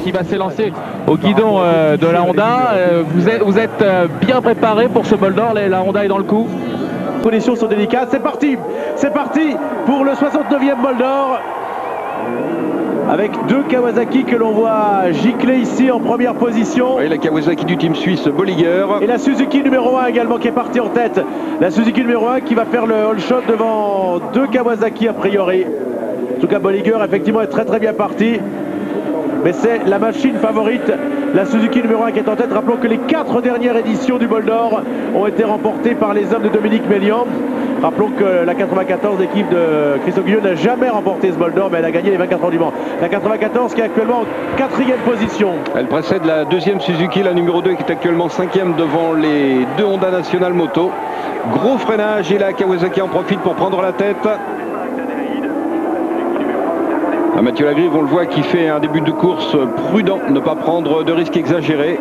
qui va s'élancer au guidon de la Honda. Vous êtes bien préparé pour ce bol d'or, la Honda est dans le coup. Les conditions sont délicates, c'est parti pour le 69e bol d'or. Avec deux Kawasaki que l'on voit gicler ici en première position. Oui, la Kawasaki du team suisse Bolliger. Et la Suzuki numéro 1 également qui est partie en tête. La Suzuki numéro 1 qui va faire le all shot devant deux Kawasaki a priori. En tout cas, Bolliger effectivement est très bien parti. Mais c'est la machine favorite, la Suzuki numéro 1 qui est en tête. Rappelons que les 4 dernières éditions du bol d'or ont été remportées par les hommes de Dominique Mélian. Rappelons que la 94 équipe de Christophe Guillot n'a jamais remporté ce bol d'or, mais elle a gagné les 24 heures du Mans. La 94 qui est actuellement en 4e position. Elle précède la deuxième Suzuki, la numéro 2 qui est actuellement 5e devant les deux Honda National Moto. Gros freinage et la Kawasaki en profite pour prendre la tête. Mathieu Lagrive, on le voit, qui fait un début de course prudent, ne pas prendre de risques exagérés.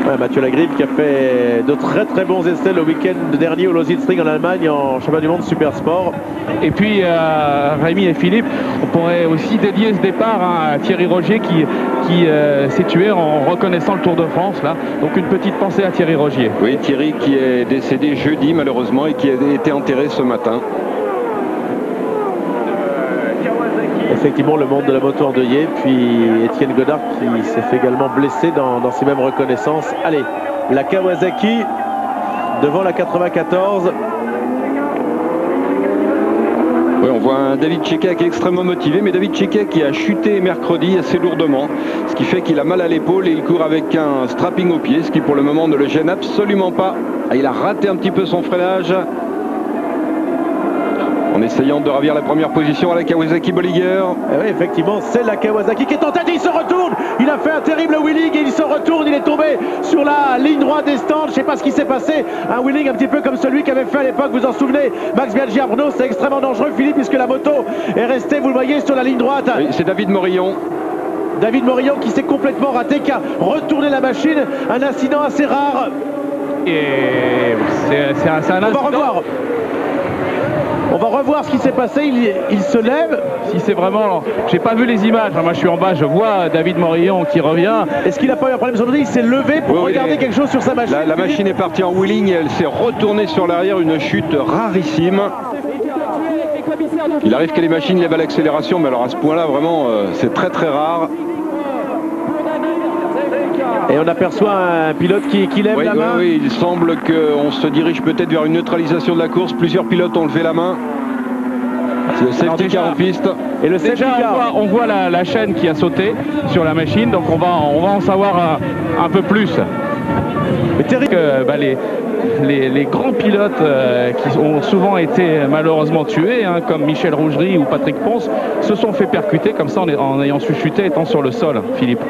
Ouais, Mathieu Lagrive qui a fait de très bons essais le week-end dernier au Lausitzring en Allemagne en championnat du monde super sport. Et puis Rémi et Philippe, on pourrait aussi dédier ce départ à Thierry Rogier qui s'est tué en reconnaissant le Tour de France là. Donc une petite pensée à Thierry Rogier. Oui, Thierry qui est décédé jeudi malheureusement et qui a été enterré ce matin. Effectivement, le monde de la moto endeuillé, puis Étienne Godard qui s'est fait également blesser dans ces mêmes reconnaissances. Allez, la Kawasaki devant la 94. Oui, on voit un David Cheika qui est extrêmement motivé, mais David Cheika qui a chuté mercredi assez lourdement, ce qui fait qu'il a mal à l'épaule et il court avec un strapping au pied, ce qui pour le moment ne le gêne absolument pas. Il a raté un petit peu son freinage en essayant de ravir la première position à la Kawasaki Bolliger. Oui, effectivement, c'est la Kawasaki qui est en tête. Il se retourne. Il a fait un terrible wheeling et il se retourne. Il est tombé sur la ligne droite des stands. Je ne sais pas ce qui s'est passé. Un wheeling un petit peu comme celui qu'avait fait à l'époque, vous en souvenez, Max Biaggi-Arnaud. C'est extrêmement dangereux, Philippe, puisque la moto est restée, vous le voyez, sur la ligne droite. Oui, c'est David Morillon. David Morillon qui s'est complètement raté, qui a retourné la machine. Un incident assez rare. Et c'est un incident. On va revoir ce qui s'est passé. Il se lève. Si c'est vraiment... J'ai pas vu les images. Moi, je suis en bas. Je vois David Morillon qui revient. Est-ce qu'il n'a pas eu un problème sur le côté? Il s'est levé pour regarder quelque chose sur sa machine. La machine est partie en wheeling et elle s'est retournée sur l'arrière. Une chute rarissime. Il arrive que les machines lèvent à l'accélération, mais alors à ce point-là, vraiment, c'est très rare. Et on aperçoit un pilote qui lève la main. Oui, il semble qu'on se dirige peut-être vers une neutralisation de la course. Plusieurs pilotes ont levé la main. C'est le safety car en piste. Et le safety car. On voit la chaîne qui a sauté sur la machine, donc on va en savoir un peu plus. Mais terrible. Les grands pilotes qui ont souvent été malheureusement tués, comme Michel Rougerie ou Patrick Ponce, se sont fait percuter comme ça en ayant su chuter étant sur le sol, Philippe.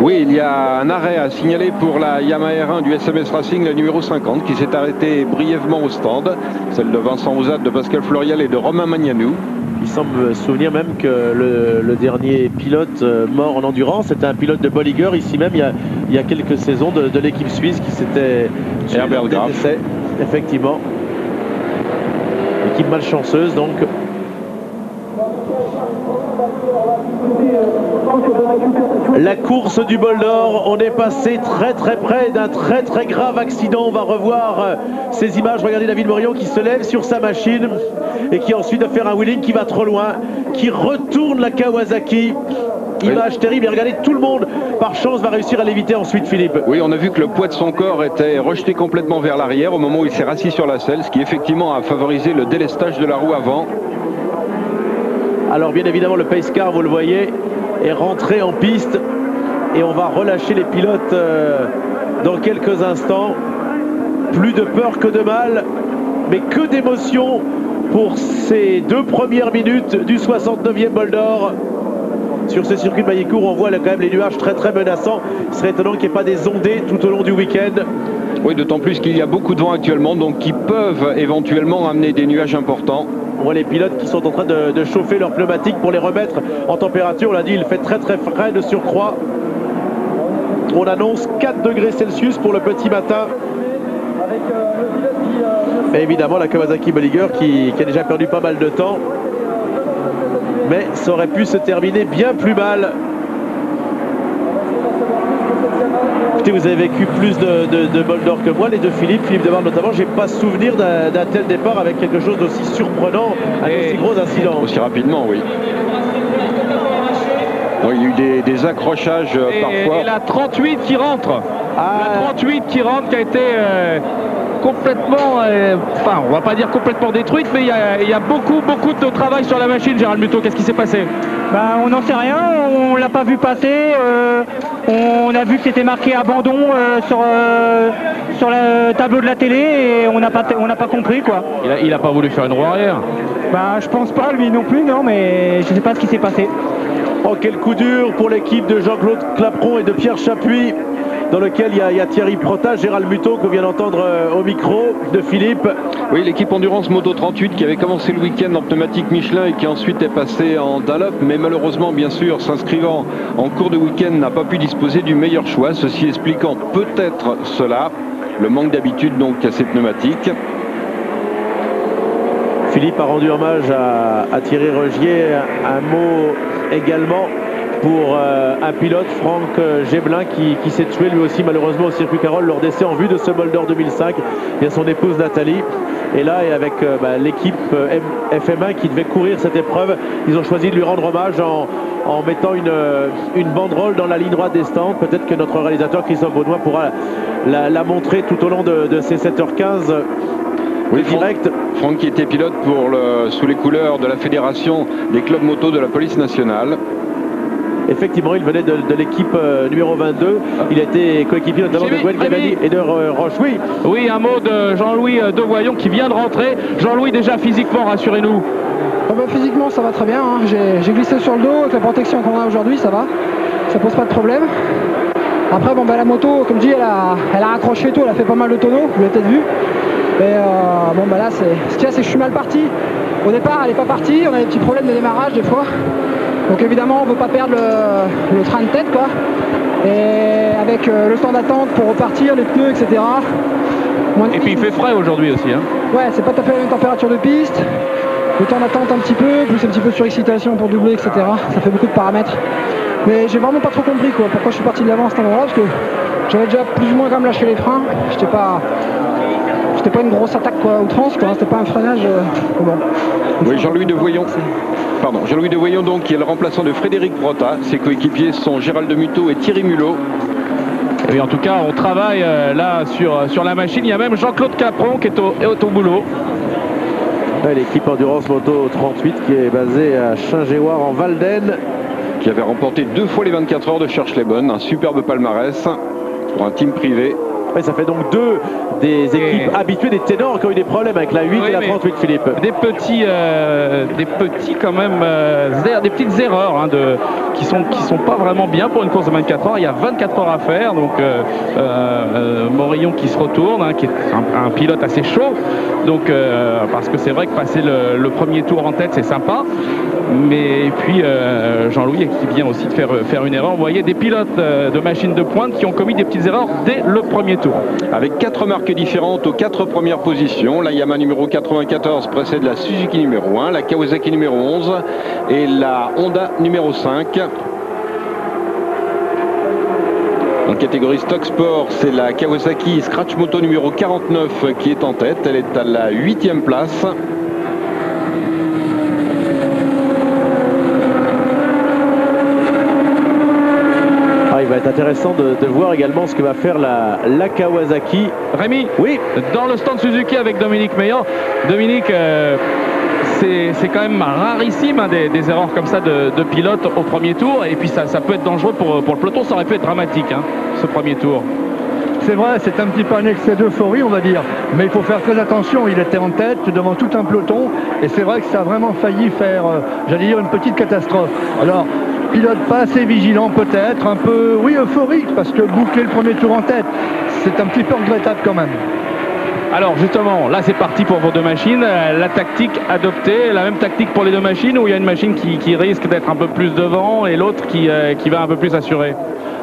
Oui, il y a un arrêt à signaler pour la Yamaha R1 du SMS Racing, la numéro 50, qui s'est arrêtée brièvement au stand. Celle de Vincent Ouzade, de Pascal Florial et de Romain Magnanou. Il semble souvenir même que le dernier pilote mort en endurance, c'était un pilote de Bolliger, ici même, il y a quelques saisons, de l'équipe suisse qui s'était Herbert Graf. Effectivement. Équipe malchanceuse, donc. La course du bol d'or, on est passé très près d'un très grave accident. On va revoir ces images. Regardez David Morillon qui se lève sur sa machine et qui ensuite va faire un wheeling qui va trop loin, qui retourne la Kawasaki. Image terrible, et regardez, tout le monde par chance va réussir à l'éviter ensuite, Philippe. Oui, on a vu que le poids de son corps était rejeté complètement vers l'arrière au moment où il s'est rassis sur la selle, ce qui effectivement a favorisé le délestage de la roue avant. Alors bien évidemment le pace car, vous le voyez, est rentré en piste et on va relâcher les pilotes dans quelques instants. Plus de peur que de mal, mais que d'émotion pour ces 2 premières minutes du 69e bol d'or. Sur ce circuit de Maillicourt, on voit là, quand même les nuages très menaçants. Il serait étonnant qu'il n'y ait pas des ondées tout au long du week-end. Oui, d'autant plus qu'il y a beaucoup de vent actuellement, donc qui peuvent éventuellement amener des nuages importants. On voit les pilotes qui sont en train de chauffer leurs pneumatiques pour les remettre en température. On l'a dit, il fait très frais de surcroît. On annonce 4 degrés Celsius pour le petit matin. Et évidemment la Kawasaki Bolliger qui a déjà perdu pas mal de temps. mais ça aurait pu se terminer bien plus mal. Écoutez, vous avez vécu plus de bol d'or que moi, les deux Philippe Devarne notamment. J'ai pas souvenir d'un tel départ avec quelque chose d'aussi surprenant, un aussi gros incident. Aussi rapidement, oui. Donc, il y a eu des accrochages parfois. Et la 38 qui rentre. La 38 qui rentre, qui a été complètement, enfin on va pas dire complètement détruite, mais il y a beaucoup de travail sur la machine. Gérald Muto, qu'est-ce qui s'est passé? On n'en sait rien, on l'a pas vu passer, on a vu que c'était marqué abandon sur le tableau de la télé et on n'a pas compris quoi. Il a pas voulu faire une roue arrière? Je pense pas, lui non plus, non, mais je sais pas ce qui s'est passé. Oh, quel coup dur pour l'équipe de Jean-Claude Clapron et de Pierre Chapuis, dans lequel il y a Thierry Prota, Gérald Muto qu'on vient d'entendre au micro de Philippe. Oui, l'équipe Endurance Moto 38 qui avait commencé le week-end en pneumatique Michelin et qui ensuite est passée en Dunlop, mais malheureusement, bien sûr, s'inscrivant en cours de week-end, n'a pas pu disposer du meilleur choix, ceci expliquant peut-être cela, le manque d'habitude donc à ces pneumatiques. Philippe a rendu hommage à Thierry Regier, un mot également pour un pilote, Franck Géblin, qui s'est tué lui aussi malheureusement au circuit Carole lors d'essais en vue de ce Bol d'Or 2005. Il y a son épouse Nathalie. Et là, et avec l'équipe FM1 qui devait courir cette épreuve, ils ont choisi de lui rendre hommage en mettant une banderole dans la ligne droite des stands. Peut-être que notre réalisateur Christophe Baudouin pourra la montrer tout au long de ces 7h15. Oui, direct. Franck qui était pilote sous les couleurs de la Fédération des clubs moto de la police nationale. Effectivement, il venait de l'équipe numéro 22. Il a été coéquipier notamment de Gwen Gavani et de Roche. Oui, un mot de Jean-Louis Devoyon qui vient de rentrer. Jean-Louis, déjà physiquement, rassurez-nous. Physiquement, ça va très bien. Hein. J'ai glissé sur le dos avec la protection qu'on a aujourd'hui, ça va. Ça pose pas de problème. Après, la moto, comme je dis, elle a accroché tout. Elle a fait pas mal de tonneaux, vous l'avez peut-être vu. Et là, ce qu'il y a, c'est que je suis mal parti. Au départ, elle n'est pas partie. On a des petits problèmes de démarrage des fois. Donc évidemment, on ne veut pas perdre le train de tête, quoi. Et avec le temps d'attente pour repartir, les pneus, etc. Et puis il fait frais aujourd'hui aussi. Hein. Ouais, c'est pas tout à fait la même température de piste. Le temps d'attente un petit peu, plus un petit peu de surexcitation pour doubler, etc. Ça fait beaucoup de paramètres. Mais j'ai vraiment pas trop compris quoi, pourquoi je suis parti de l'avant à cet endroit-là, parce que j'avais déjà plus ou moins quand même lâché les freins. C'était pas une grosse attaque quoi, outrance, quoi. C'était pas un freinage. Bon. Oui, Jean-Louis Devoyon. Pardon, Jean-Louis Devoyon donc qui est le remplaçant de Frédéric Prota. Ses coéquipiers sont Gérald Muto et Thierry Mulot. Et en tout cas, on travaille là sur la machine. Il y a même Jean-Claude Capron qui est au boulot. L'équipe Endurance Moto 38 qui est basée à Chingéoir en Valdaine. Qui avait remporté 2 fois les 24 heures de Cherche-les-Bonnes. Un superbe palmarès pour un team privé. Ouais, ça fait donc deux des équipes habituées des ténors qui ont eu des problèmes avec la 8 et la 38, Philippe. Des petits quand même, des petites erreurs hein, qui sont pas vraiment bien pour une course de 24 heures. Il y a 24 heures à faire, donc Morillon qui se retourne, hein, qui est un pilote assez chaud. Donc parce que c'est vrai que passer le premier tour en tête c'est sympa, mais puis Jean-Louis qui vient aussi de faire une erreur. Vous voyez des pilotes de machines de pointe qui ont commis des petites erreurs dès le premier tour. Avec 4 marques différentes aux 4 premières positions, la Yamaha numéro 94 précède la Suzuki numéro 1, la Kawasaki numéro 11 et la Honda numéro 5. En catégorie Stock Sport, c'est la Kawasaki Scratch Moto numéro 49 qui est en tête. Elle est à la 8e place. Il va être intéressant de voir également ce que va faire la Kawasaki. Rémi, oui, dans le stand Suzuki avec Dominique Meillard. Dominique, c'est quand même rarissime hein, des erreurs comme ça de pilote au premier tour. Et puis ça peut être dangereux pour le peloton. Ça aurait pu être dramatique hein, ce premier tour. C'est vrai, c'est un petit peu un excès d'euphorie, on va dire. Mais il faut faire très attention. Il était en tête devant tout un peloton. Et c'est vrai que ça a vraiment failli faire, j'allais dire, une petite catastrophe. Alors, pilote pas assez vigilant peut-être, un peu, oui, euphorique, parce que boucler le premier tour en tête, c'est un petit peu regrettable quand même. Alors justement, là c'est parti pour vos deux machines. La tactique adoptée, la même tactique pour les deux machines, ou il y a une machine qui risque d'être un peu plus devant et l'autre qui va un peu plus assurer?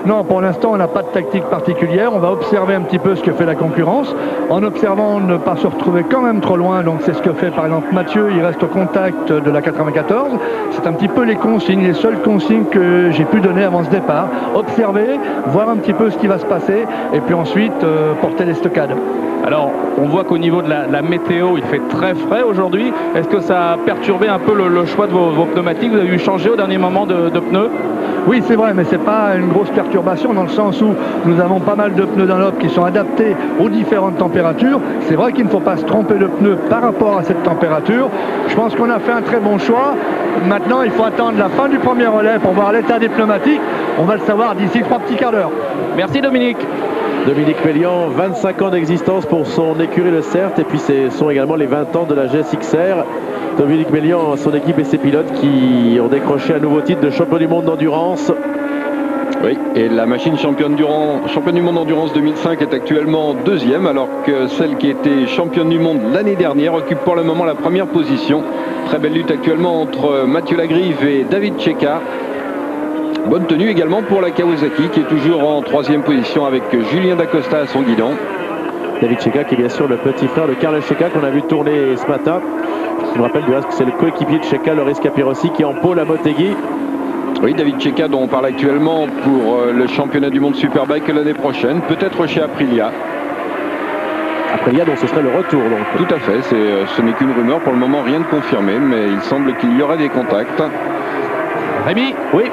Non, pour l'instant, on n'a pas de tactique particulière. On va observer un petit peu ce que fait la concurrence. En observant, ne pas se retrouver quand même trop loin. Donc, c'est ce que fait, par exemple, Mathieu. Il reste au contact de la 94. C'est un petit peu les consignes, les seules consignes que j'ai pu donner avant ce départ. Observer, voir un petit peu ce qui va se passer. Et puis ensuite, porter les stockades. Alors, on voit qu'au niveau de la météo, il fait très frais aujourd'hui. Est-ce que ça a perturbé un peu le choix de vos pneumatiques? Vous avez dû changer au dernier moment de pneus? Oui, c'est vrai, mais ce n'est pas une grosse perturbation dans le sens où nous avons pas mal de pneus Dunlop qui sont adaptés aux différentes températures. C'est vrai qu'il ne faut pas se tromper de pneus par rapport à cette température. Je pense qu'on a fait un très bon choix. Maintenant, il faut attendre la fin du premier relais pour voir l'état des pneumatiques. On va le savoir d'ici 3 petits quarts d'heure. Merci Dominique. Dominique Pellian, 25 ans d'existence pour son écurie Le Certes, et puis ce sont également les 20 ans de la GSXR. Dominique Pellian, son équipe et ses pilotes qui ont décroché un nouveau titre de champion du monde d'endurance. Oui, et la machine championne du monde d'endurance 2005 est actuellement deuxième, alors que celle qui était championne du monde l'année dernière occupe pour le moment la première position. Très belle lutte actuellement entre Mathieu Lagrive et David Checa. Bonne tenue également pour la Kawasaki qui est toujours en 3e position avec Julien Dacosta à son guidon. David Checa qui est bien sûr le petit frère de Carlos Checa qu'on a vu tourner ce matin. Je me rappelle du reste que c'est le coéquipier de Checa, Loris Capirossi, qui est en pôle à Motegi. Oui, David Checa dont on parle actuellement pour le championnat du monde Superbike l'année prochaine, peut-être chez Aprilia. Aprilia dont ce serait le retour donc. Tout à fait, ce n'est qu'une rumeur, pour le moment rien de confirmé, mais il semble qu'il y aurait des contacts. Rémi, oui,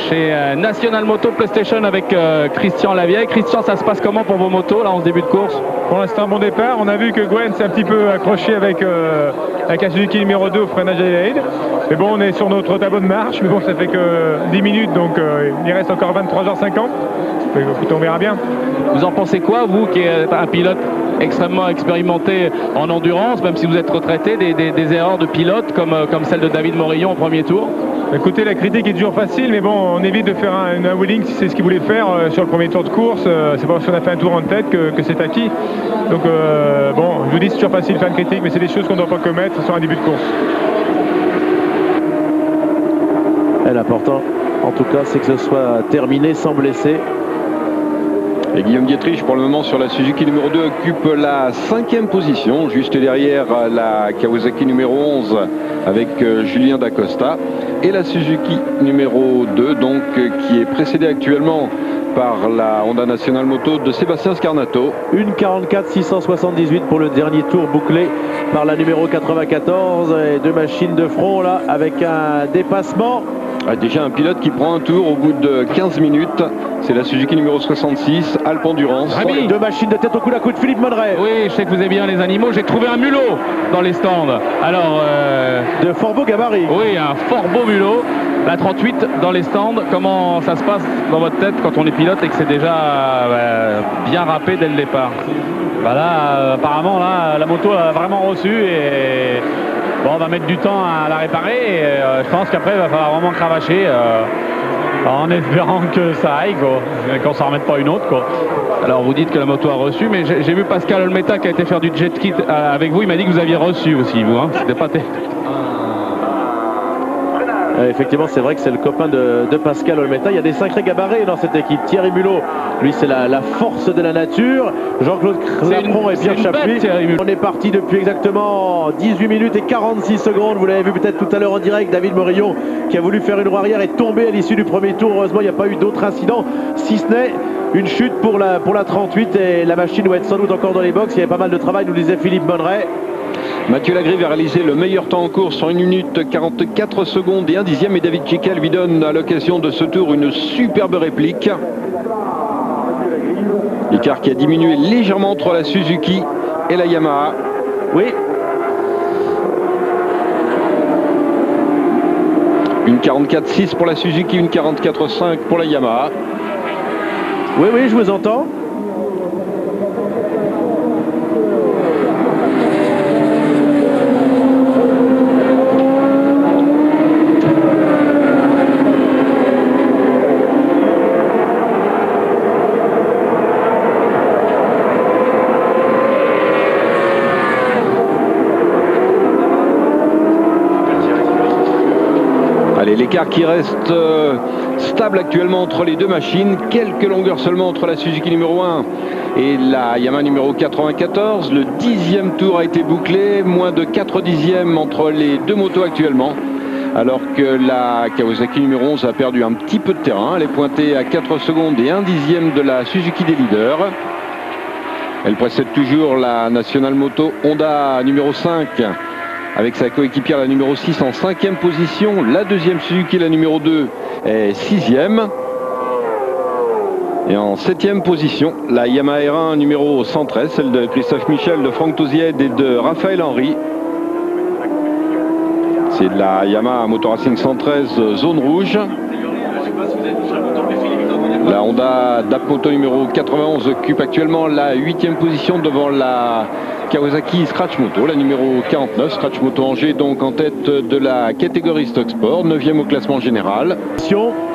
chez National Moto PlayStation avec Christian Lavieille. Christian, ça se passe comment pour vos motos là en ce début de course? Pour l'instant, bon départ. On a vu que Gwen s'est un petit peu accroché avec la Suzuki numéro 2 au freinage Adelaide. Mais bon, on est sur notre tableau de marche. Mais bon, ça fait que 10 minutes, donc il reste encore 23h50. Écoute, on verra bien. Vous en pensez quoi, vous qui êtes un pilote extrêmement expérimenté en endurance, même si vous êtes retraité, des erreurs de pilote comme celle de David Morillon au premier tour? Écoutez, la critique est toujours facile, mais bon, on évite de faire un wheeling si c'est ce qu'il voulait faire sur le premier tour de course. C'est pas parce qu'on a fait un tour en tête que c'est acquis. Donc bon, je vous dis, c'est toujours facile de faire une critique, mais c'est des choses qu'on ne doit pas commettre sur un début de course. Et l'important, en tout cas, c'est que ce soit terminé sans blessé. Et Guillaume Dietrich, pour le moment, sur la Suzuki numéro 2, occupe la 5e position, juste derrière la Kawasaki numéro 11 avec Julien Dacosta. Et la Suzuki numéro 2, donc, qui est précédée actuellement par la Honda National Moto de Sébastien Scarnato. 1:44,678 pour le dernier tour bouclé par la numéro 94. Et 2 machines de front là avec un dépassement. Déjà un pilote qui prend un tour au bout de 15 minutes. C'est la Suzuki numéro 66, Alp Endurance. Rémi, 2 machines de tête au coude de Philippe Monneray. Oui, je sais que vous aimez bien les animaux. J'ai trouvé un mulot dans les stands. Alors, de fort beau gabarit. Oui, un fort beau mulot. La 38 dans les stands. Comment ça se passe dans votre tête quand on est pilote et que c'est déjà bien râpé dès le départ? Bah là, apparemment, là, la moto a vraiment reçu et bon, on va mettre du temps à la réparer. Et, je pense qu'après, il va falloir vraiment cravacher en espérant que ça aille, qu'on s'en remette pas une autre, quoi. Alors vous dites que la moto a reçu, mais j'ai vu Pascal Olmeta qui a été faire du jet kit avec vous. Il m'a dit que vous aviez reçu aussi, vous. Hein. C'était pas Effectivement, c'est vrai que c'est le copain de Pascal Olmeta. Il y a des sacrés gabarits dans cette équipe. Thierry Mulot, lui, c'est la force de la nature. Jean-Claude Lapron et Pierre Chapuis. On est parti depuis exactement 18 minutes et 46 secondes. Vous l'avez vu peut-être tout à l'heure en direct. David Morillon qui a voulu faire une roue arrière est tombé à l'issue du premier tour. Heureusement, il n'y a pas eu d'autres incidents, si ce n'est une chute pour la 38. Et la machine doit être sans doute encore dans les box. Il y avait pas mal de travail, nous disait Philippe Monneray. Mathieu Lagrive a réalisé le meilleur temps en course en 1 minute 44 secondes et 1 dixième, et David Checa lui donne à l'occasion de ce tour une superbe réplique. L'écart qui a diminué légèrement entre la Suzuki et la Yamaha. Oui. Une 44,6 pour la Suzuki, une 44,5 pour la Yamaha. Oui, oui, je vous entends. l'écart qui reste stable actuellement entre les deux machines. Quelques longueurs seulement entre la Suzuki numéro 1 et la Yamaha numéro 94. Le 10e tour a été bouclé. Moins de 4 dixièmes entre les deux motos actuellement. Alors que la Kawasaki numéro 11 a perdu un petit peu de terrain. Elle est pointée à 4 secondes et 1 dixième de la Suzuki des leaders. Elle précède toujours la National Moto Honda numéro 5 avec sa coéquipière la numéro 6 en 5e position. La deuxième Suzuki, la numéro 2, est 6e. Et en 7e position, la Yamaha R1 numéro 113, celle de Christophe Michel, de Franck Touzied et de Raphaël Henry. C'est de la Yamaha Motor Racing 113 zone rouge. La Honda DAP Moto numéro 91 occupe actuellement la 8e position devant la Kawasaki Scratch Moto, la numéro 49. Scratch Moto Angers donc en tête de la catégorie Stock Sport, 9e au classement général.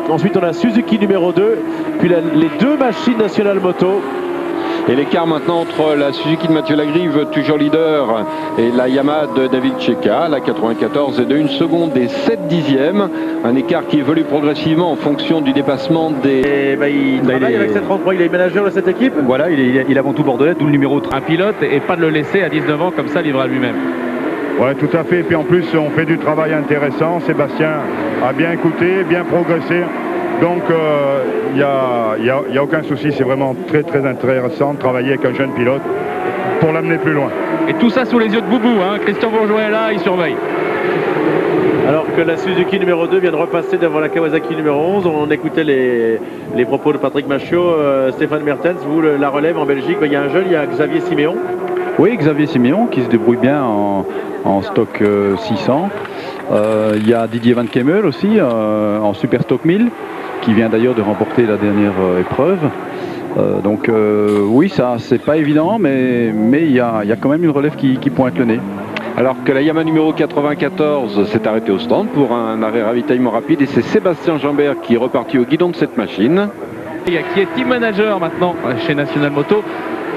Ensuite on a Suzuki numéro 2, puis les deux machines National Moto. Et l'écart maintenant entre la Suzuki de Mathieu Lagrive, toujours leader, et la Yamaha de David Checa, la 94 est de 1 seconde et 7 dixièmes. Un écart qui évolue progressivement en fonction du dépassement des... il travaille avec cette 33, il est manager de cette équipe. Voilà, il est avant tout bordelais, d'où le numéro 3. Un pilote et pas de le laisser à 19 ans comme ça livré à lui-même. Ouais, tout à fait. Et puis en plus, on fait du travail intéressant. Sébastien a bien écouté, bien progressé. Donc, il n'y a aucun souci. C'est vraiment très, très intéressant de travailler avec un jeune pilote pour l'amener plus loin. Et tout ça sous les yeux de Boubou. Hein. Christian Bourgeois est là, il surveille. Alors que la Suzuki numéro 2 vient de repasser devant la Kawasaki numéro 11. On écoutait les propos de Patrick Machiot. Stéphane Mertens, vous, la relève en Belgique, il y a un jeune, il y a Xavier Siméon. Oui, Xavier Siméon qui se débrouille bien en stock 600. Il y a Didier Van Kemmel aussi en Super Stock 1000 qui vient d'ailleurs de remporter la dernière épreuve. Donc oui, ça c'est pas évident, mais il y a quand même une relève qui pointe le nez. Alors que la Yamaha numéro 94 s'est arrêtée au stand pour un arrêt ravitaillement rapide et c'est Sébastien Jambert qui est reparti au guidon de cette machine. Qui est team manager maintenant chez National Moto.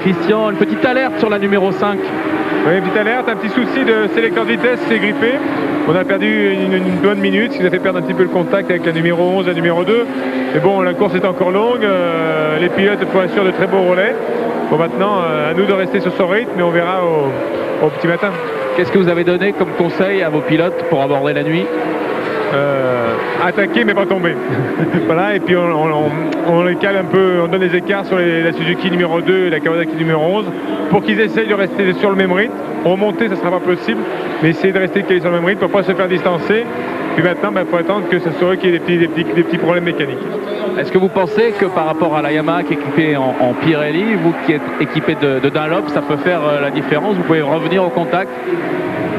Christian, une petite alerte sur la numéro 5. Oui, une petite alerte, un petit souci de sélecteur de vitesse, c'est grippé. On a perdu une bonne minute, ce qui nous a fait perdre un petit peu le contact avec la numéro 11 et la numéro 2. Mais bon, la course est encore longue, les pilotes font assurer de très beaux relais. Bon, maintenant, à nous de rester sur son rythme, mais on verra au petit matin. Qu'est-ce que vous avez donné comme conseil à vos pilotes pour aborder la nuit? Attaquer mais pas tomber. Voilà, et puis on les cale un peu, on donne des écarts sur la Suzuki numéro 2 et la Kawasaki numéro 11 pour qu'ils essayent de rester sur le même rythme. Remonter, ça ne sera pas possible, mais essayer de rester calés sur le même rythme pour ne pas se faire distancer. Puis maintenant, il faut attendre que ce soit eux qui aient des petits problèmes mécaniques. Est-ce que vous pensez que par rapport à la Yamaha qui est équipée en Pirelli, vous qui êtes équipé de Dunlop, ça peut faire la différence? Vous pouvez revenir au contact?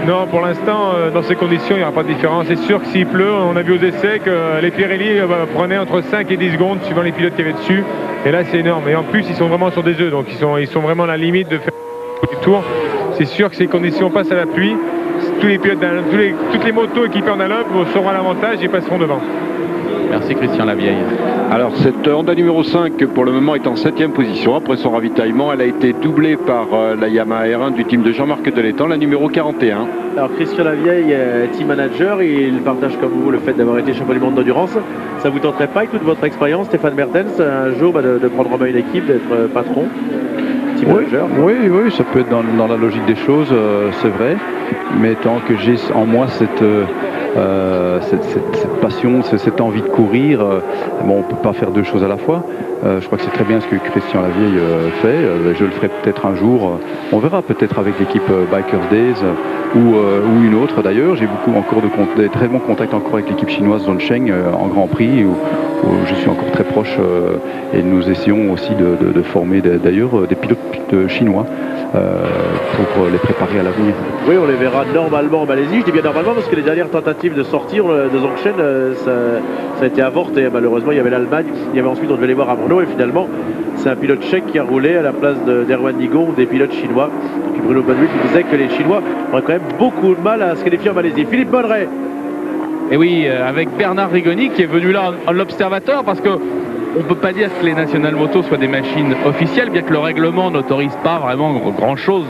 Non, pour l'instant, dans ces conditions, il n'y aura pas de différence. C'est sûr que s'il pleut, on a vu aux essais que les Pirelli prenaient entre 5 et 10 secondes suivant les pilotes qui avaient dessus. Et là, c'est énorme. Et en plus, ils sont vraiment sur des œufs. Donc, ils sont vraiment à la limite de faire du tour. C'est sûr que ces conditions passent à la pluie. Tous les pilotes, toutes les motos équipées en Dunlop seront à l'avantage et passeront devant. Merci Christian Lavieille. Alors cette Honda numéro 5 pour le moment est en 7e position. Après son ravitaillement, elle a été doublée par la Yamaha R1 du team de Jean-Marc Delettan, la numéro 41. Alors Christian Lavieille, team manager, il partage comme vous le fait d'avoir été champion du monde d'endurance. Ça vous tenterait pas avec toute votre expérience, Stéphane Mertens, un jour de prendre en main une équipe, d'être patron? Oui, ça peut être dans la logique des choses, c'est vrai. Mais tant que j'ai en moi cette passion, cette envie de courir, bon, on ne peut pas faire deux choses à la fois. Je crois que c'est très bien ce que Christian Lavieille fait. Je le ferai peut-être un jour. On verra peut-être avec l'équipe Bikers Days ou une autre d'ailleurs. J'ai beaucoup de très bons contacts encore avec l'équipe chinoise Zhongsheng en Grand Prix où je suis encore très proche et nous essayons aussi de former d'ailleurs des pilotes chinois pour les préparer à l'avenir. Oui, on les verra normalement en Malaisie. Je dis bien normalement parce que les dernières tentatives de sortir de Zhongsheng, ça a été avorté. Malheureusement, il y avait l'Allemagne, il y avait ensuite, on devait les voir à Brno et finalement, c'est un pilote tchèque qui a roulé à la place d'Erwan Nigon ou des pilotes chinois. Et puis Bruno Badouy qui disait que les Chinois auraient quand même beaucoup de mal à se qualifier en Malaisie. Philippe Bonneray. Et oui, avec Bernard Rigoni qui est venu là en l'observateur parce que on ne peut pas dire que les National Moto soient des machines officielles, bien que le règlement n'autorise pas vraiment grand-chose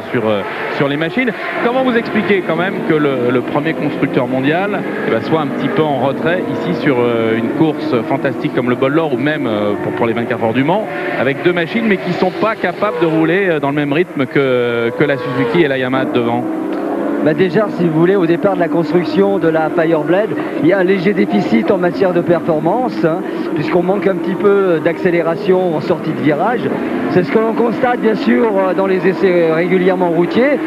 sur les machines. Comment vous expliquez quand même que le premier constructeur mondial soit un petit peu en retrait ici sur une course fantastique comme le Bol d'Or ou même pour les 24 heures du Mans, avec deux machines mais qui ne sont pas capables de rouler dans le même rythme que la Suzuki et la Yamaha devant? Bah déjà, si vous voulez, au départ de la construction de la Fireblade, il y a un léger déficit en matière de performance, hein, puisqu'on manque un petit peu d'accélération en sortie de virage. C'est ce que l'on constate bien sûr dans les essais régulièrement routiers.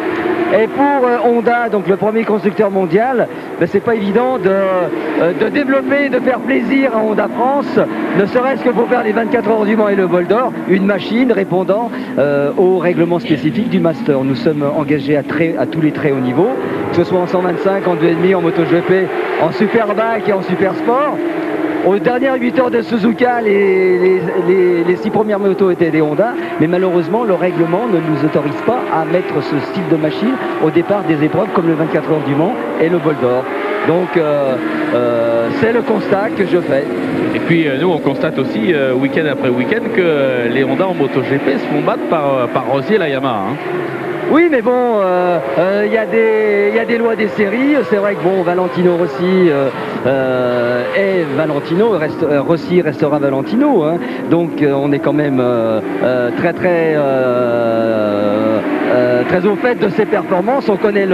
Et pour Honda, donc le premier constructeur mondial, ben c'est pas évident de développer, de faire plaisir à Honda France, ne serait-ce que pour faire les 24 heures du Mans et le Bol d'Or, une machine répondant aux règlements spécifiques du Master. Nous sommes engagés à tous les très hauts niveaux, que ce soit en 125, en 2,5, en MotoGP, en Superbike et en Supersport. Aux dernières 8 heures de Suzuka, les 6 premières motos étaient des Honda, mais malheureusement le règlement ne nous autorise pas à mettre ce style de machine au départ des épreuves comme le 24 heures du Mans et le Bol d'Or. Donc c'est le constat que je fais. Et puis nous on constate aussi week-end après week-end que les Honda en MotoGP se font battre par Rossi et la Yamaha. Hein. Oui, mais bon, y a des lois des séries. C'est vrai que bon, Valentino Rossi est Valentino, Rossi restera Valentino. Hein. Donc on est quand même très au fait de ses performances. On connaît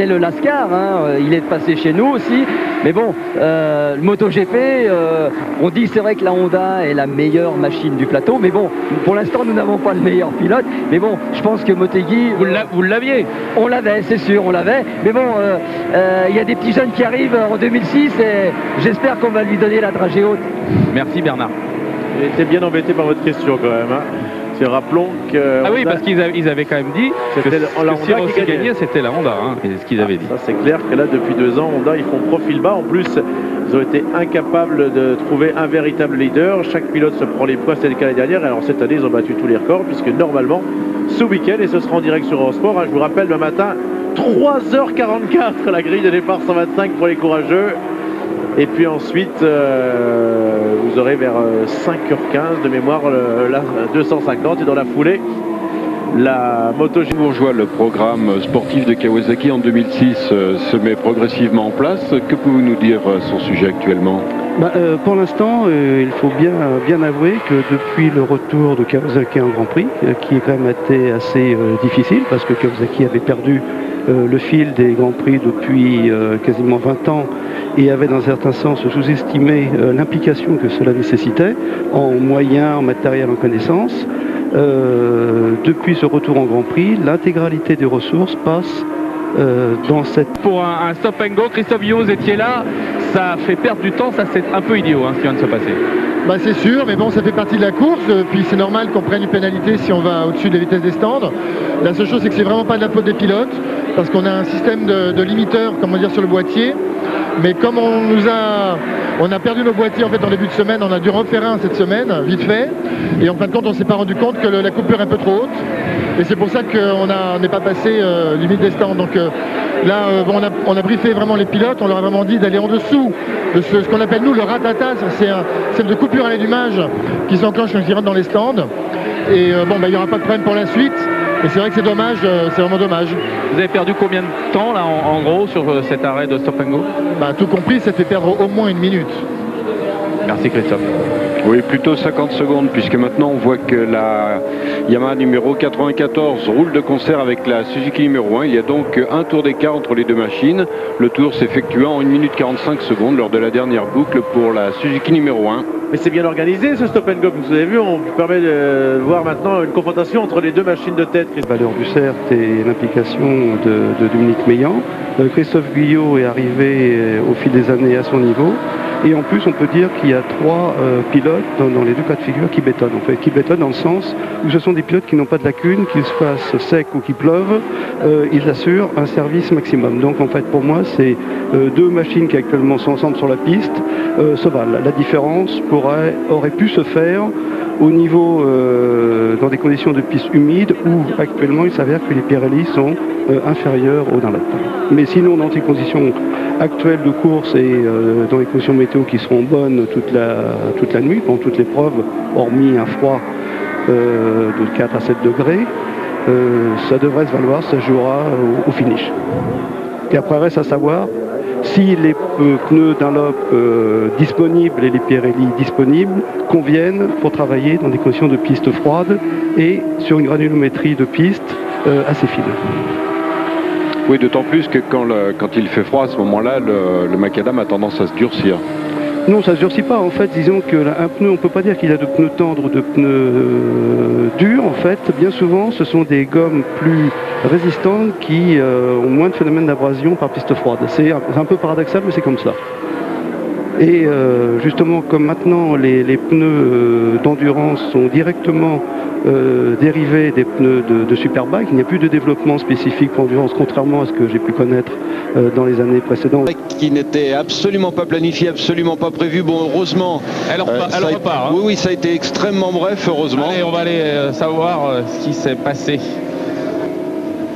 le Lascar, hein. Il est passé chez nous aussi. Mais bon, le MotoGP, on dit c'est vrai que la Honda est la meilleure machine du plateau. Mais bon, pour l'instant, nous n'avons pas le meilleur pilote. Mais bon, je pense que Motegi... Vous l'aviez? On l'avait, c'est sûr, on l'avait. Mais bon, il y a des petits jeunes qui arrivent en 2006 et j'espère qu'on va lui donner la dragée haute. Merci Bernard. J'ai été bien embêté par votre question quand même. Hein. Rappelons que... Ah oui, parce qu'ils avaient quand même dit que si Rossi gagnait, c'était la Honda, hein, c'est ce qu'ils avaient dit. Ça c'est clair que là, depuis 2 ans, Honda, ils font profil bas. En plus, ils ont été incapables de trouver un véritable leader. Chaque pilote se prend les poids, c'était le cas l'année dernière. Alors cette année, ils ont battu tous les records, puisque normalement, ce week-end, et ce sera en direct sur Eurosport, hein, je vous rappelle, le matin, 3h44, la grille de départ 125 pour les courageux. Et puis ensuite, vous aurez vers 5h15 de mémoire la 250 et dans la foulée, la MotoGP. Bourgeois, le programme sportif de Kawasaki en 2006 se met progressivement en place. Que pouvez-vous nous dire sur ce sujet actuellement? Pour l'instant, il faut bien avouer que depuis le retour de Kawasaki en Grand Prix, qui est quand même été assez difficile, parce que Kawasaki avait perdu le fil des Grands Prix depuis quasiment 20 ans et avait dans un certain sens sous-estimé l'implication que cela nécessitait en moyens, en matériel, en connaissances. Depuis ce retour en Grand Prix, l'intégralité des ressources passe dans cette... Pour un stop and go, Christophe Guillaume, vous étiez là, ça fait perdre du temps, ça c'est un peu idiot hein, ce qui vient de se passer. C'est sûr, mais bon, ça fait partie de la course, puis c'est normal qu'on prenne une pénalité si on va au-dessus des vitesses des stands. La seule chose, c'est que c'est vraiment pas de la faute des pilotes, parce qu'on a un système de limiteur, comment dire, sur le boîtier. Mais comme on a perdu nos boîtiers en fait en début de semaine, on a dû refaire un cette semaine, vite fait. Et en fin de compte, on s'est pas rendu compte que la coupure est un peu trop haute. Et c'est pour ça qu'on n'est pas passé limite des stands. Donc là, on a briefé vraiment les pilotes, on leur a vraiment dit d'aller en dessous de ce qu'on appelle nous le ratata, c'est un système de coupure à l'allumage qui s'enclenche quand ils rentrent dans les stands. Et il n'y aura pas de problème pour la suite. Et c'est vrai que c'est dommage, c'est vraiment dommage. Vous avez perdu combien de temps là en gros sur cet arrêt de stop and go? Tout compris, ça fait perdre au moins 1 minute. Merci Christophe. Oui, plutôt 50 secondes, puisque maintenant on voit que la Yamaha numéro 94 roule de concert avec la Suzuki numéro 1. Il y a donc un tour d'écart entre les deux machines. Le tour s'effectuant en 1 minute 45 secondes lors de la dernière boucle pour la Suzuki numéro 1. Mais c'est bien organisé ce stop and go, vous avez vu, on permet de voir maintenant une confrontation entre les deux machines de tête. La valeur du CERT et l'implication de Dominique Meillan. Christophe Guyot est arrivé au fil des années à son niveau. Et en plus, on peut dire qu'il y a 3 pilotes dans les deux cas de figure qui bétonnent. En fait, qui bétonnent dans le sens où ce sont des pilotes qui n'ont pas de lacunes, qu'ils se fassent secs ou qu'il pleuve, ils assurent un service maximum. Donc en fait, pour moi, c'est 2 machines qui actuellement sont ensemble sur la piste se valent. La différence aurait pu se faire au niveau dans des conditions de piste humides où actuellement il s'avère que les Pirelli sont inférieur au d'un lap. Mais sinon, dans ces conditions actuelles de course et dans les conditions météo qui seront bonnes toute la nuit, pendant toute l'épreuve, hormis un froid de 4 à 7 degrés, ça devrait se valoir, ça jouera au finish. Et après, reste à savoir si les pneus Dunlop disponibles et les Pirelli disponibles conviennent pour travailler dans des conditions de piste froide et sur une granulométrie de piste assez fine. Oui, d'autant plus que quand il fait froid à ce moment-là, le macadam a tendance à se durcir. Non, ça ne se durcit pas. En fait, disons qu'un pneu, on ne peut pas dire qu'il a de pneus tendres ou de pneus durs. En fait, bien souvent, ce sont des gommes plus résistantes qui ont moins de phénomènes d'abrasion par piste froide. C'est un peu paradoxal, mais c'est comme ça. Et justement, comme maintenant les pneus d'endurance sont directement dérivés des pneus de Superbike, il n'y a plus de développement spécifique pour endurance, contrairement à ce que j'ai pu connaître dans les années précédentes. Qui n'était absolument pas planifié, absolument pas prévu. Bon, heureusement. Elle repart. Hein. Oui, ça a été extrêmement bref, heureusement. Allez, on va aller savoir ce qui s'est passé.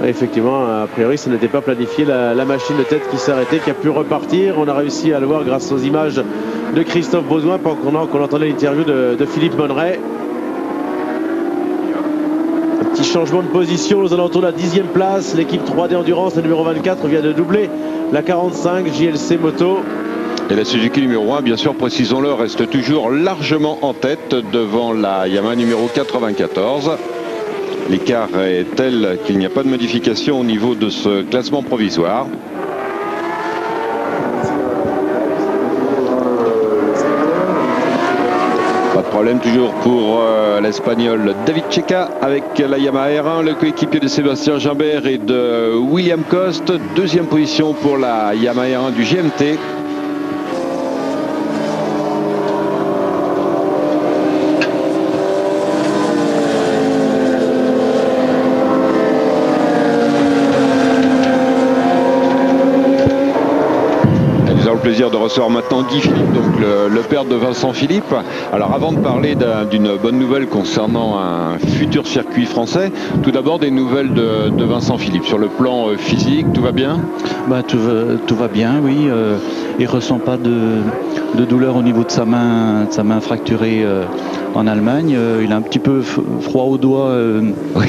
Effectivement, a priori, ça n'était pas planifié. La machine de tête qui s'est arrêtée, qui a pu repartir. On a réussi à le voir grâce aux images de Christophe Bauzouin pendant qu'on entendait l'interview de Philippe Monneret. Un petit changement de position aux alentours de la 10e place. L'équipe 3D Endurance, la numéro 24, vient de doubler la 45 JLC Moto. Et la Suzuki numéro 1, bien sûr, précisons-le, reste toujours largement en tête devant la Yamaha numéro 94. L'écart est tel qu'il n'y a pas de modification au niveau de ce classement provisoire. Pas de problème toujours pour l'Espagnol David Checa avec la Yamaha R1, le coéquipier de Sébastien Gimbert et de William Coste. Deuxième position pour la Yamaha R1 du GMT. Plaisir de recevoir maintenant Guy Philippe, donc le père de Vincent Philippe. Alors avant de parler d'une bonne nouvelle concernant un futur circuit français, tout d'abord des nouvelles de Vincent Philippe. Sur le plan physique, tout va bien? Tout va bien, oui. Il ne ressent pas de douleur au niveau de sa main fracturée en Allemagne. Il a un petit peu froid aux doigts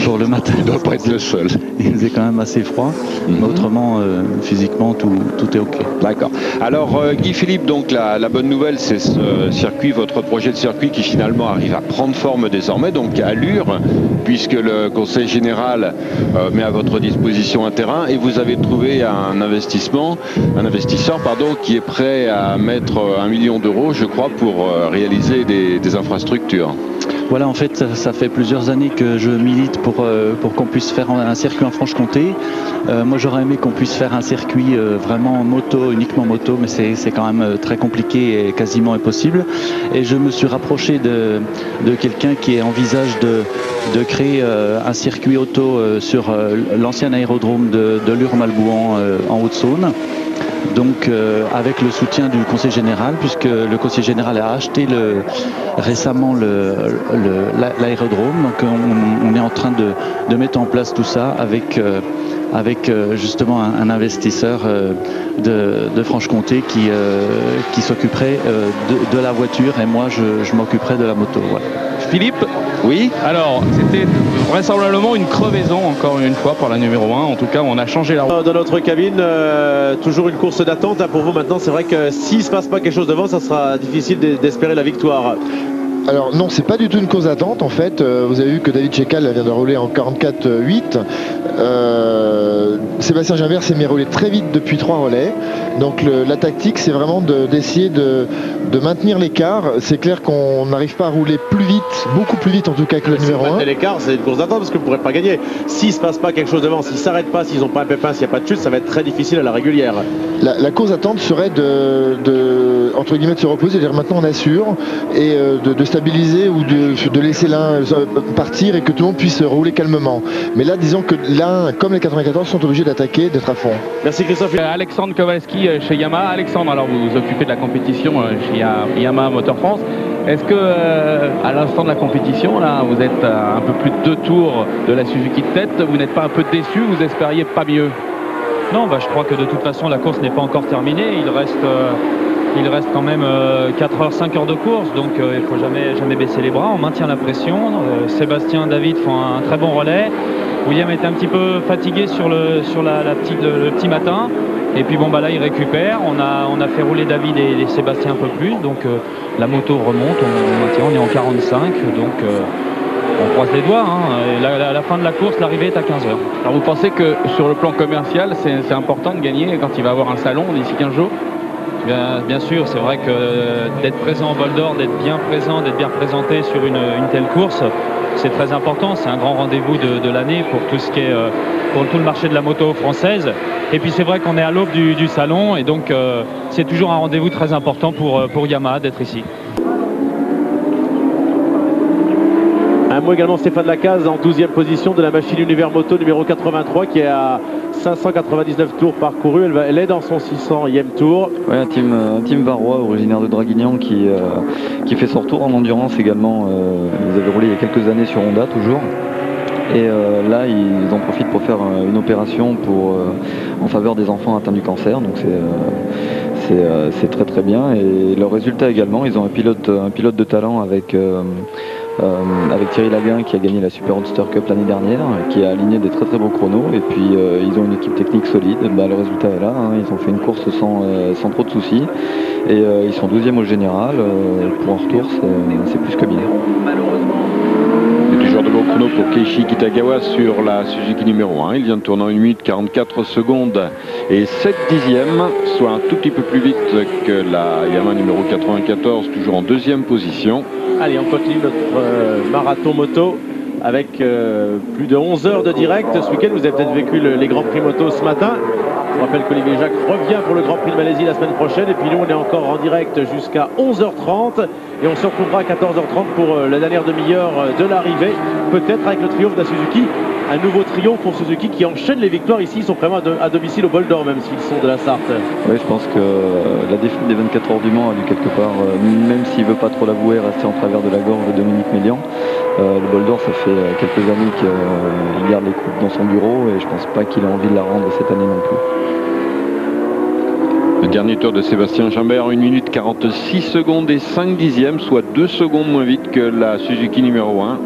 pour le matin. Il ne doit pas être le seul. Il faisait quand même assez froid, mais autrement, physiquement, tout est OK. D'accord. Alors Guy Philippe, donc la bonne nouvelle, c'est ce circuit, votre projet de circuit qui finalement arrive à prendre forme désormais, donc à allure, puisque le Conseil Général met à votre disposition un terrain et vous avez trouvé un investisseur qui est prêt à mettre 1 million d'euros, je crois, pour réaliser des infrastructures. Voilà, en fait, ça fait plusieurs années que je milite pour qu'on puisse faire un circuit en Franche-Comté. Moi, j'aurais aimé qu'on puisse faire un circuit vraiment moto, uniquement moto, mais c'est quand même très compliqué et quasiment impossible. Et je me suis rapproché de quelqu'un qui envisage de créer un circuit auto sur l'ancien aérodrome de Lure-Malbouan en Haute-Saône. Donc avec le soutien du Conseil Général, puisque le Conseil Général a acheté récemment l'aérodrome. Donc on est en train de mettre en place tout ça avec justement un investisseur de Franche-Comté qui s'occuperait de la voiture et moi je m'occuperai de la moto. Voilà. Philippe? Oui. Alors, c'était vraisemblablement une crevaison, encore une fois, pour la numéro 1. En tout cas, on a changé la roue. Dans notre cabine, toujours une course d'attente. Pour vous, maintenant, c'est vrai que s'il ne se passe pas quelque chose devant, ça sera difficile d'espérer la victoire. Alors non, c'est pas du tout une cause d'attente en fait. Vous avez vu que David Checa vient de rouler en 44.8. Sébastien Gimbert s'est mis à rouler très vite depuis 3 relais. Donc la tactique, c'est vraiment d'essayer de maintenir l'écart. C'est clair qu'on n'arrive pas à rouler plus vite, beaucoup plus vite en tout cas que le numéro 1. L'écart, c'est une course d'attente parce que vous ne pourrez pas gagner. S'il ne se passe pas quelque chose devant, s'ils ne s'arrêtent pas, s'ils n'ont pas un pépin, s'il n'y a pas de chute, ça va être très difficile à la régulière. La cause d'attente serait entre guillemets de se reposer, c'est-à-dire maintenant on assure et de stabiliser ou de laisser l'un partir et que tout le monde puisse rouler calmement. Mais là, disons que l'un, comme les 94, sont obligés d'attaquer, d'être à fond. Merci Christophe. Alexandre Kowalski chez Yamaha. Alexandre, alors vous vous occupez de la compétition chez Yamaha Motor France. Est-ce que à l'instant de la compétition, là, vous êtes à un peu plus de 2 tours de la Suzuki de tête, vous n'êtes pas un peu déçu, vous espériez pas mieux? Non, je crois que de toute façon la course n'est pas encore terminée. Il reste quand même 4 heures, 5 heures de course, donc il ne faut jamais baisser les bras. On maintient la pression. Sébastien, David font un très bon relais. William était un petit peu fatigué sur le petit matin. Et puis là il récupère. On a fait rouler David et Sébastien un peu plus. Donc la moto remonte, on maintient, on est en 45. Donc on croise les doigts. Et à la fin de la course, l'arrivée est à 15 heures. Alors vous pensez que sur le plan commercial, c'est important de gagner quand il va avoir un salon d'ici 15 jours? Bien sûr, c'est vrai que d'être présent au Bol d'Or, d'être bien présent, d'être bien présenté sur une telle course, c'est très important. C'est un grand rendez-vous de l'année pour tout ce qui est pour tout le marché de la moto française. Et puis c'est vrai qu'on est à l'aube du salon et donc c'est toujours un rendez-vous très important pour Yamaha d'être ici. Un mot également Stéphane Lacaze en 12e position de la machine Univers Moto numéro 83 qui est à 599 tours parcourus. Elle est dans son 600e tour. Oui, un team varois originaire de Draguignan qui fait son retour en endurance également. Ils avaient roulé il y a quelques années sur Honda toujours. Et là, ils en profitent pour faire une opération en faveur des enfants atteints du cancer. Donc c'est très très bien. Et leur résultat également, ils ont un pilote de talent avec Thierry Laguin qui a gagné la Super Roadster Cup l'année dernière, qui a aligné des très très beaux chronos. Et puis ils ont une équipe technique solide. Le résultat est là. Ils ont fait une course sans trop de soucis. Et ils sont 12e au général. Pour un retour, c'est plus que bien. Toujours de beaux chronos pour Keiichi Kitagawa sur la Suzuki numéro 1. Il vient de tourner en 1 minute 44 secondes et 7 dixièmes, soit un tout petit peu plus vite que la Yamaha numéro 94, toujours en 2e position. Allez, on continue notre marathon moto avec plus de 11 heures de direct. Ce week-end, vous avez peut-être vécu les Grands Prix moto ce matin. Je rappelle qu'Olivier Jacques revient pour le Grand Prix de Malaisie la semaine prochaine. Et puis nous, on est encore en direct jusqu'à 11h30. Et on se retrouvera à 14h30 pour la dernière demi-heure de l'arrivée. Peut-être avec le triomphe de la Suzuki. Un nouveau triomphe pour Suzuki qui enchaîne les victoires ici. Ils sont vraiment à domicile au Bol d'Or, même s'ils sont de la Sarthe. Oui, je pense que la défaite des 24 heures du Mans a dû quelque part, même s'il ne veut pas trop l'avouer, rester en travers de la gorge de Dominique Mélian. Le Bol d'Or, ça fait quelques années qu'il garde les coupes dans son bureau et je ne pense pas qu'il ait envie de la rendre cette année non plus. Le dernier tour de Sébastien Gimbert en 1 minute 46 secondes et 5 dixièmes, soit 2 secondes moins vite que la Suzuki numéro 1.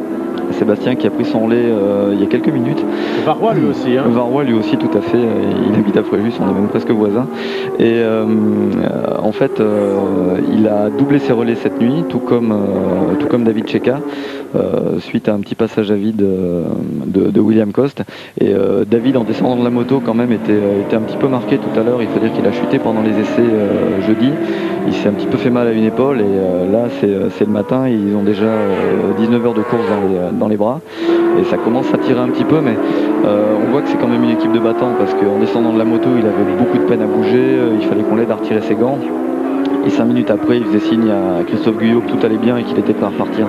Sébastien qui a pris son lait il y a quelques minutes. Varrois lui aussi. Varrois lui aussi, tout à fait. Il habite à Fréjus, on est même presque voisins. Et en fait, il a doublé ses relais cette nuit, tout comme David Checa, suite à un petit passage à vide de William Coste. Et David, en descendant de la moto, quand même, était un petit peu marqué tout à l'heure. Il faut dire qu'il a chuté pendant les essais jeudi. Il s'est un petit peu fait mal à une épaule. Et là, c'est le matin. Ils ont déjà 19 heures de course dans les bras et ça commence à tirer un petit peu, mais on voit que c'est quand même une équipe de battants parce qu'en descendant de la moto il avait beaucoup de peine à bouger, il fallait qu'on l'aide à retirer ses gants et 5 minutes après il faisait signe à Christophe Guyot que tout allait bien et qu'il était prêt à repartir.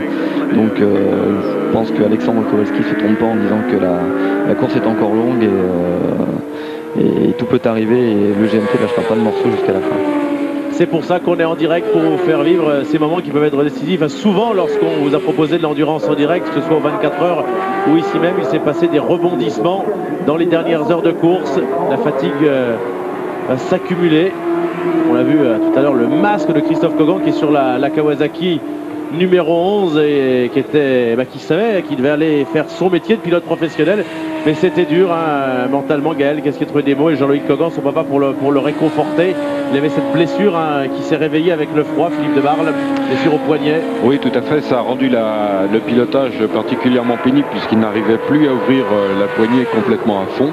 Donc je pense qu'Alexandre Kowalski ne se trompe pas en disant que la course est encore longue et tout peut arriver et le GMT ne lâchera pas de morceau jusqu'à la fin. C'est pour ça qu'on est en direct pour vous faire vivre ces moments qui peuvent être décisifs. Souvent, lorsqu'on vous a proposé de l'endurance en direct, que ce soit aux 24 heures ou ici même, il s'est passé des rebondissements dans les dernières heures de course. La fatigue va s'accumuler. On l'a vu tout à l'heure, le masque de Christophe Kogan qui est sur la Kawasaki numéro 11 et qui savait qu'il devait aller faire son métier de pilote professionnel. Mais c'était dur mentalement. Gaël, qu'est-ce qu'il a trouvé des mots et Jean-Loïc Kogan, son papa, pour le réconforter. Il avait cette blessure qui s'est réveillée avec le froid, Philippe de Barle, blessure au poignet. Oui, tout à fait, ça a rendu le pilotage particulièrement pénible puisqu'il n'arrivait plus à ouvrir la poignée complètement à fond,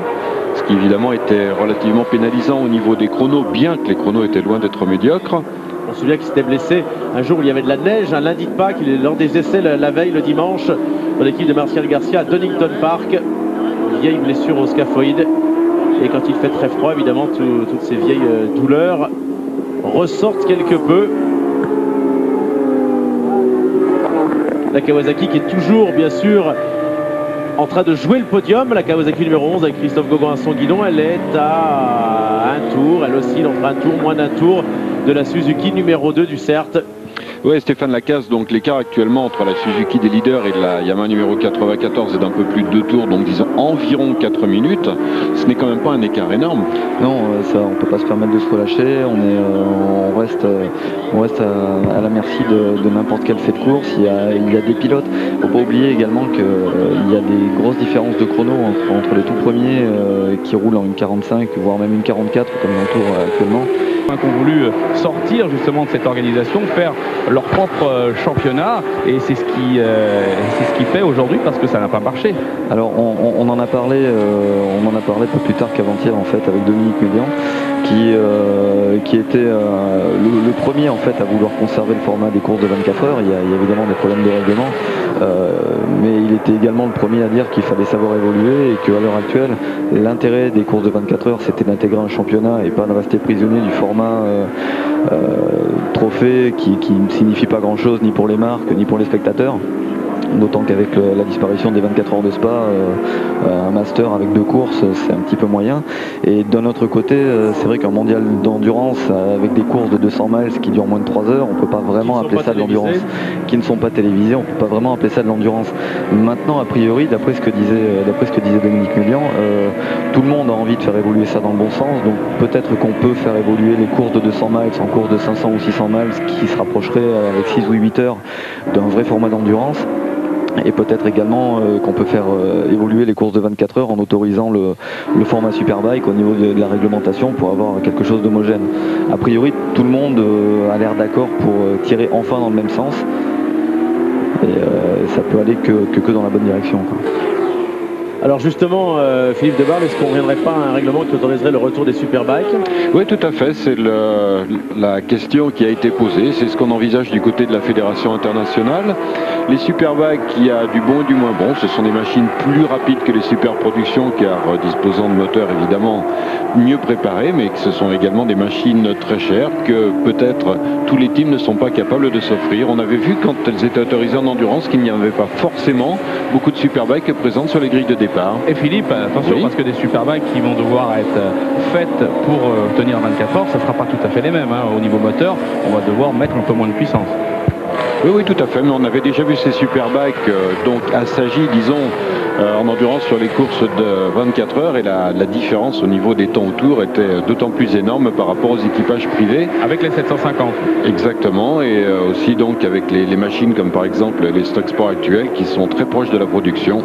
ce qui évidemment était relativement pénalisant au niveau des chronos, bien que les chronos étaient loin d'être médiocres. On se souvient qu'il s'était blessé un jour où il y avait de la neige, un lundi de Pâques, il est lors des essais la veille, le dimanche, dans l'équipe de Martial Garcia à Donington Park. Une vieille blessure au scaphoïde. Et quand il fait très froid, évidemment, toutes ces vieilles douleurs ressortent quelque peu. La Kawasaki qui est toujours, bien sûr, en train de jouer le podium. La Kawasaki numéro 11 avec Christophe Gogan à son guidon. Elle est à un tour. Elle oscille entre un tour, moins d'un tour de la Suzuki numéro 2 du CERT. Oui, Stéphane Lacasse, donc l'écart actuellement entre la Suzuki des leaders et la Yamaha numéro 94 est d'un peu plus de 2 tours, donc disons environ 4 minutes. Ce n'est quand même pas un écart énorme. Non, ça, on ne peut pas se permettre de se relâcher. On reste à la merci de n'importe quel fait de course. Il y a des pilotes. Il ne faut pas oublier également qu'il y a des grosses différences de chrono entre les tout premiers qui roulent en une 45, voire même une 44 comme l'entour actuellement. Qui ont voulu sortir justement de cette organisation, faire leur propre championnat, et c'est ce qui fait aujourd'hui, parce que ça n'a pas marché. Alors on en a parlé pas plus tard qu'avant-hier en fait avec Dominique Mélian qui était le premier en fait à vouloir conserver le format des courses de 24 heures. Il y a évidemment des problèmes de règlement, mais il était également le premier à dire qu'il fallait savoir évoluer et qu'à l'heure actuelle l'intérêt des courses de 24 heures c'était d'intégrer un championnat et pas de rester prisonnier du format trophée qui ne signifie pas grand chose ni pour les marques ni pour les spectateurs. D'autant qu'avec la disparition des 24 heures de Spa, un master avec 2 courses, c'est un petit peu moyen. Et d'un autre côté, c'est vrai qu'un mondial d'endurance avec des courses de 200 miles qui durent moins de 3 heures, on ne peut pas vraiment appeler ça de l'endurance. Qui ne sont pas télévisées, on ne peut pas vraiment appeler ça de l'endurance. Maintenant, a priori, d'après ce que disait Dominique Mélian, tout le monde a envie de faire évoluer ça dans le bon sens. Donc peut-être qu'on peut faire évoluer les courses de 200 miles en courses de 500 ou 600 miles qui se rapprocheraient avec 6 ou 8 heures d'un vrai format d'endurance. Et peut-être également qu'on peut faire évoluer les courses de 24 heures en autorisant le format Superbike au niveau de la réglementation pour avoir quelque chose d'homogène. A priori, tout le monde a l'air d'accord pour tirer enfin dans le même sens. Et ça peut aller que dans la bonne direction, quoi. Alors justement, Philippe Debarle, est-ce qu'on ne reviendrait pas à un règlement qui autoriserait le retour des superbikes? Oui, tout à fait. C'est la question qui a été posée. C'est ce qu'on envisage du côté de la Fédération internationale. Les superbikes, il y a du bon et du moins bon. Ce sont des machines plus rapides que les superproductions, car disposant de moteurs évidemment mieux préparés, mais que ce sont également des machines très chères que peut-être tous les teams ne sont pas capables de s'offrir. On avait vu quand elles étaient autorisées en endurance qu'il n'y avait pas forcément beaucoup de superbikes présentes sur les grilles de départ. Et Philippe, attention, oui, parce que des superbikes qui vont devoir être faites pour tenir 24 heures, ça ne sera pas tout à fait les mêmes. Au niveau moteur, on va devoir mettre un peu moins de puissance. Oui, tout à fait. Mais on avait déjà vu ces superbikes donc assagies, disons, en endurance sur les courses de 24 heures, et la différence au niveau des temps autour était d'autant plus énorme par rapport aux équipages privés. Avec les 750. Exactement, et aussi donc avec les machines comme par exemple les Stock Sport actuels qui sont très proches de la production.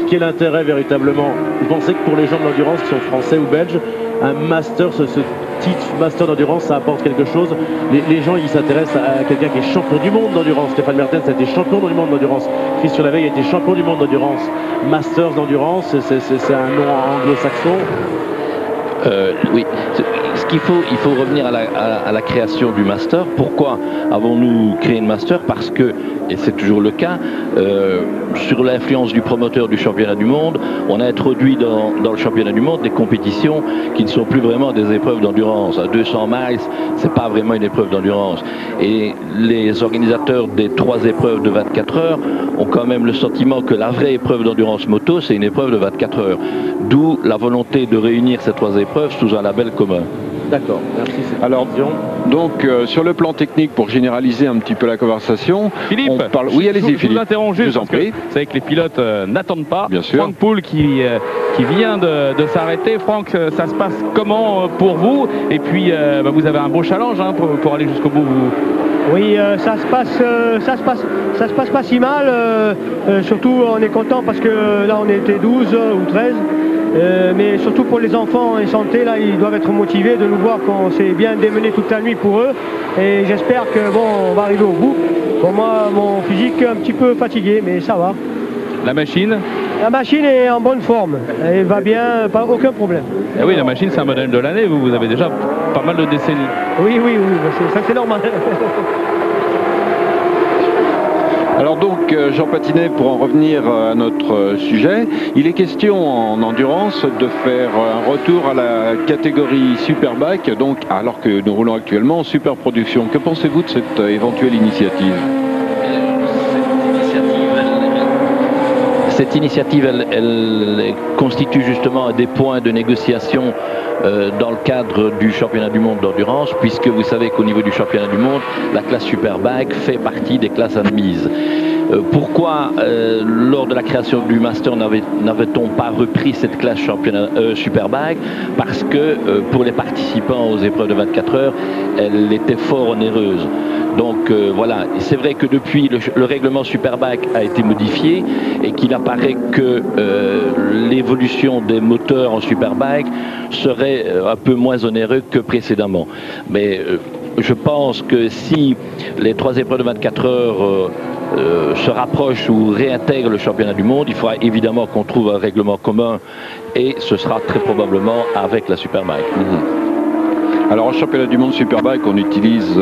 Quel intérêt véritablement? Vous pensez que pour les gens de l'endurance qui sont français ou belges, un master, ce titre master d'endurance, ça apporte quelque chose? Les gens, ils s'intéressent à quelqu'un qui est champion du monde d'endurance. Stéphane Mertens a été champion du monde d'endurance. Christian Laveille a été champion du monde d'endurance. Masters d'endurance, c'est un nom anglo-saxon. Oui, ce qu'il faut, il faut revenir à la création du master. Pourquoi avons-nous créé une master? Parce que, et c'est toujours le cas, sur l'influence du promoteur du championnat du monde, on a introduit dans le championnat du monde des compétitions qui ne sont plus vraiment des épreuves d'endurance. À 200 miles, c'est pas vraiment une épreuve d'endurance. Et les organisateurs des 3 épreuves de 24 heures ont quand même le sentiment que la vraie épreuve d'endurance moto, c'est une épreuve de 24 heures. D'où la volonté de réunir ces 3 épreuves sous un label commun. D'accord, merci. Alors, donc sur le plan technique, pour généraliser un petit peu la conversation, Philippe, on parle... Oui, allez-y, Philippe. Je vous interromps juste, je vous en prie. vous savez que les pilotes n'attendent pas. Bien sûr. Franck Poul qui vient de s'arrêter. Franck, ça se passe comment pour vous? Et puis, vous avez un beau challenge pour aller jusqu'au bout. Oui, ça se passe pas si mal. Surtout, on est content parce que là, on était 12 ou 13. Mais surtout pour les enfants en santé, là, ils doivent être motivés de nous voir qu'on s'est bien démené toute la nuit pour eux. Et j'espère que on va arriver au bout. Pour moi, mon physique est un petit peu fatigué, mais ça va. La machine? La machine est en bonne forme. Elle va bien, pas aucun problème. Et oui, la machine, c'est un modèle de l'année. Vous avez déjà pas mal de décennies. Oui, ça c'est normal. Alors donc, Jean Patinet, pour en revenir à notre sujet, il est question en endurance de faire un retour à la catégorie Superbike, donc alors que nous roulons actuellement en superproduction. Que pensez-vous de cette éventuelle initiative? cette initiative, elle constitue justement des points de négociation dans le cadre du championnat du monde d'endurance, puisque vous savez qu'au niveau du championnat du monde, la classe Superbike fait partie des classes admises. Pourquoi, lors de la création du Master, n'avait-on pas repris cette classe Superbike? Parce que pour les participants aux épreuves de 24 heures, elle était fort onéreuse. Donc voilà, c'est vrai que depuis le règlement Superbike a été modifié et qu'il apparaît que l'évolution des moteurs en Superbike serait un peu moins onéreux que précédemment. Mais je pense que si les 3 épreuves de 24 heures se rapprochent ou réintègrent le championnat du monde, il faudra évidemment qu'on trouve un règlement commun et ce sera très probablement avec la Superbike. Alors en championnat du monde Superbike, on utilise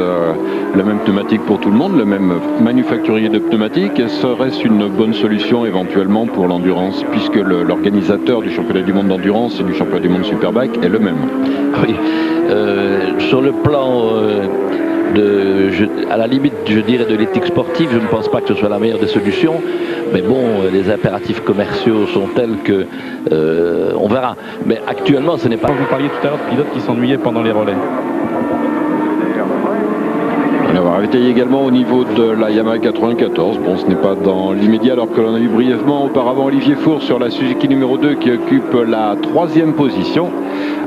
la même pneumatique pour tout le monde, le même manufacturier de pneumatiques. Serait-ce une bonne solution éventuellement pour l'endurance, puisque l'organisateur du championnat du monde d'endurance et du championnat du monde Superbike est le même? Oui, sur le plan à la limite, je dirais, de l'éthique sportive, je ne pense pas que ce soit la meilleure des solutions. Mais bon, les impératifs commerciaux sont tels que on verra. Mais actuellement, ce n'est pas... Vous parliez tout à l'heure de pilotes qui s'ennuyaient pendant les relais. On va réveiller également au niveau de la Yamaha 94. Bon, ce n'est pas dans l'immédiat, alors que l'on a vu brièvement auparavant Olivier Four sur la Suzuki numéro 2 qui occupe la 3e position.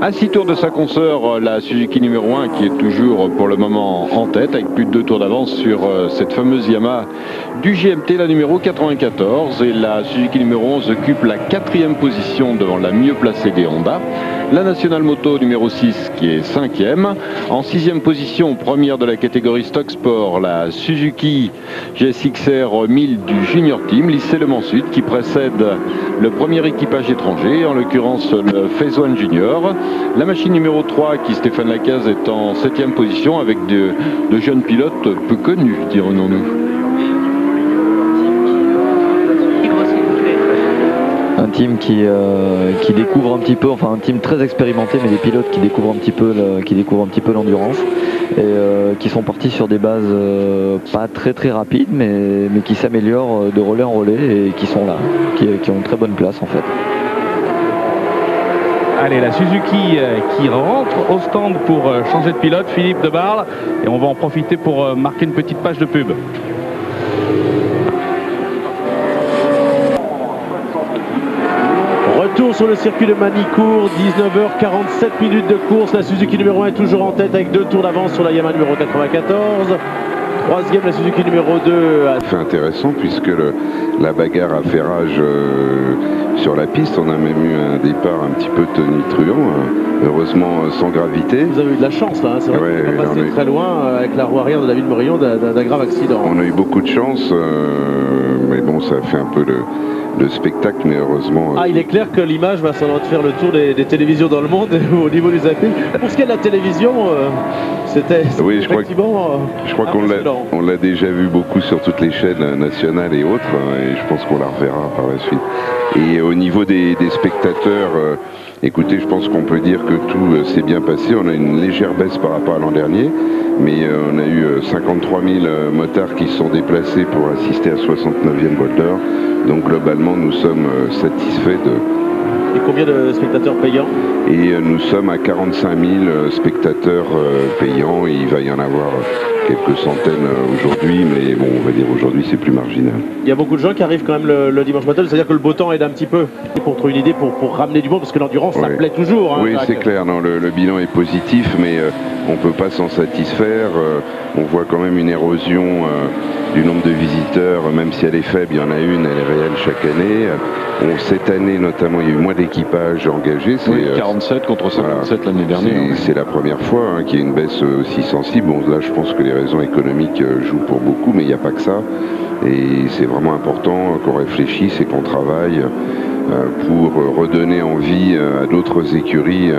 À 6 tours de sa consoeur, la Suzuki numéro 1 qui est toujours pour le moment en tête avec plus de 2 tours d'avance sur cette fameuse Yamaha du GMT, la numéro 94. Et la Suzuki numéro 11 occupe la 4e position devant la mieux placée des Honda. La National Moto numéro 6 qui est 5e. En 6e position, première de la catégorie Stock Sport, la Suzuki GSX-R 1000 du Junior Team, lycée Le Mans Sud, qui précède le premier équipage étranger, en l'occurrence le Phase One Junior. La machine numéro 3 qui, Stéphane Lacaze, est en 7e position avec de jeunes pilotes peu connus, dirons-nous. Un team qui découvre un petit peu, enfin un team très expérimenté, mais des pilotes qui découvrent un petit peu l'endurance et qui sont partis sur des bases pas très rapides, mais qui s'améliorent de relais en relais et qui sont là, qui ont une très bonne place en fait. Allez, la Suzuki qui rentre au stand pour changer de pilote, Philippe Debarle, et on va en profiter pour marquer une petite page de pub. Retour sur le circuit de Manicourt, 19h47 minutes de course. La Suzuki numéro 1 est toujours en tête avec 2 tours d'avance sur la Yamaha numéro 94. 3e, la Suzuki numéro 2. C'est intéressant puisque la bagarre à ferrage sur la piste, on a même eu un départ un petit peu tonitruant, heureusement sans gravité. Vous avez eu de la chance là, hein. C'est vrai qu'on est passé très loin avec la roue arrière de David Morillon d'un grave accident. On a eu beaucoup de chance, mais bon, ça a fait un peu le spectacle, mais heureusement... il est clair que l'image va sans doute faire le tour des télévisions dans le monde au niveau du zapping. Pour ce qui est de la télévision, c'était effectivement... Je crois qu'on l'a déjà vu beaucoup sur toutes les chaînes nationales et autres, et je pense qu'on la reverra par la suite. Et au niveau des spectateurs, écoutez, je pense qu'on peut dire que tout s'est bien passé. On a une légère baisse par rapport à l'an dernier, mais on a eu 53 000 motards qui se sont déplacés pour assister à 69e Boulder. Donc globalement, nous sommes satisfaits de... Et combien de spectateurs payants? Et nous sommes à 45 000 spectateurs payants, et il va y en avoir quelques centaines aujourd'hui, mais bon, on va dire aujourd'hui c'est plus marginal. Il y a beaucoup de gens qui arrivent quand même le dimanche matin, c'est-à-dire que le beau temps aide un petit peu pour trouver une idée pour ramener du monde, parce que l'endurance ça plaît toujours. Hein, oui, c'est clair, non, le bilan est positif, mais on ne peut pas s'en satisfaire. On voit quand même une érosion du nombre de visiteurs, même si elle est faible, il y en a une, elle est réelle chaque année. Cette année notamment, il y a eu moins d'équipages engagés. Oui, 47 contre 57 l'année dernière. C'est la première fois qu'il y a une baisse aussi sensible. Bon, là, je pense que les raisons économiques jouent pour beaucoup, mais il n'y a pas que ça. Et c'est vraiment important qu'on réfléchisse et qu'on travaille pour redonner envie à d'autres écuries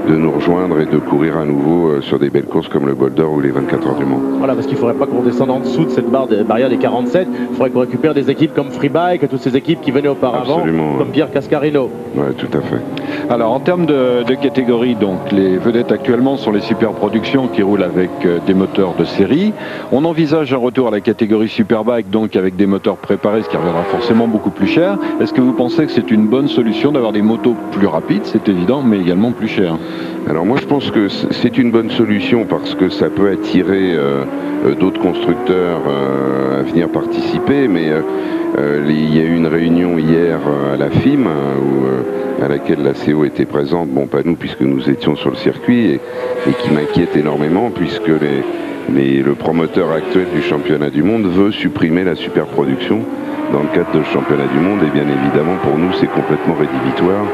de nous rejoindre et de courir à nouveau sur des belles courses comme le Bol d'Or ou les 24 heures du Mans. Voilà, parce qu'il ne faudrait pas qu'on descende en dessous de cette barrière des 47. Il faudrait qu'on récupère des équipes comme Freebike et toutes ces équipes qui venaient auparavant, absolument, comme Pierre Cascarino. Oui, tout à fait. Alors en termes de catégorie, donc les vedettes actuellement sont les Super Productions qui roulent avec des moteurs de série. On envisage un retour à la catégorie Superbike, donc avec des moteurs préparés, ce qui reviendra forcément beaucoup plus cher. Est-ce que vous pensez que c'est une bonne solution d'avoir des motos plus rapides, c'est évident, mais également plus chères? Alors moi je pense que c'est une bonne solution parce que ça peut attirer d'autres constructeurs à venir participer, mais il y a eu une réunion hier à la FIM à laquelle la CO était présente, bon pas nous puisque nous étions sur le circuit, et qui m'inquiète énormément puisque le promoteur actuel du championnat du monde veut supprimer la superproduction dans le cadre de championnat du monde, et bien évidemment pour nous c'est complètement rédhibitoire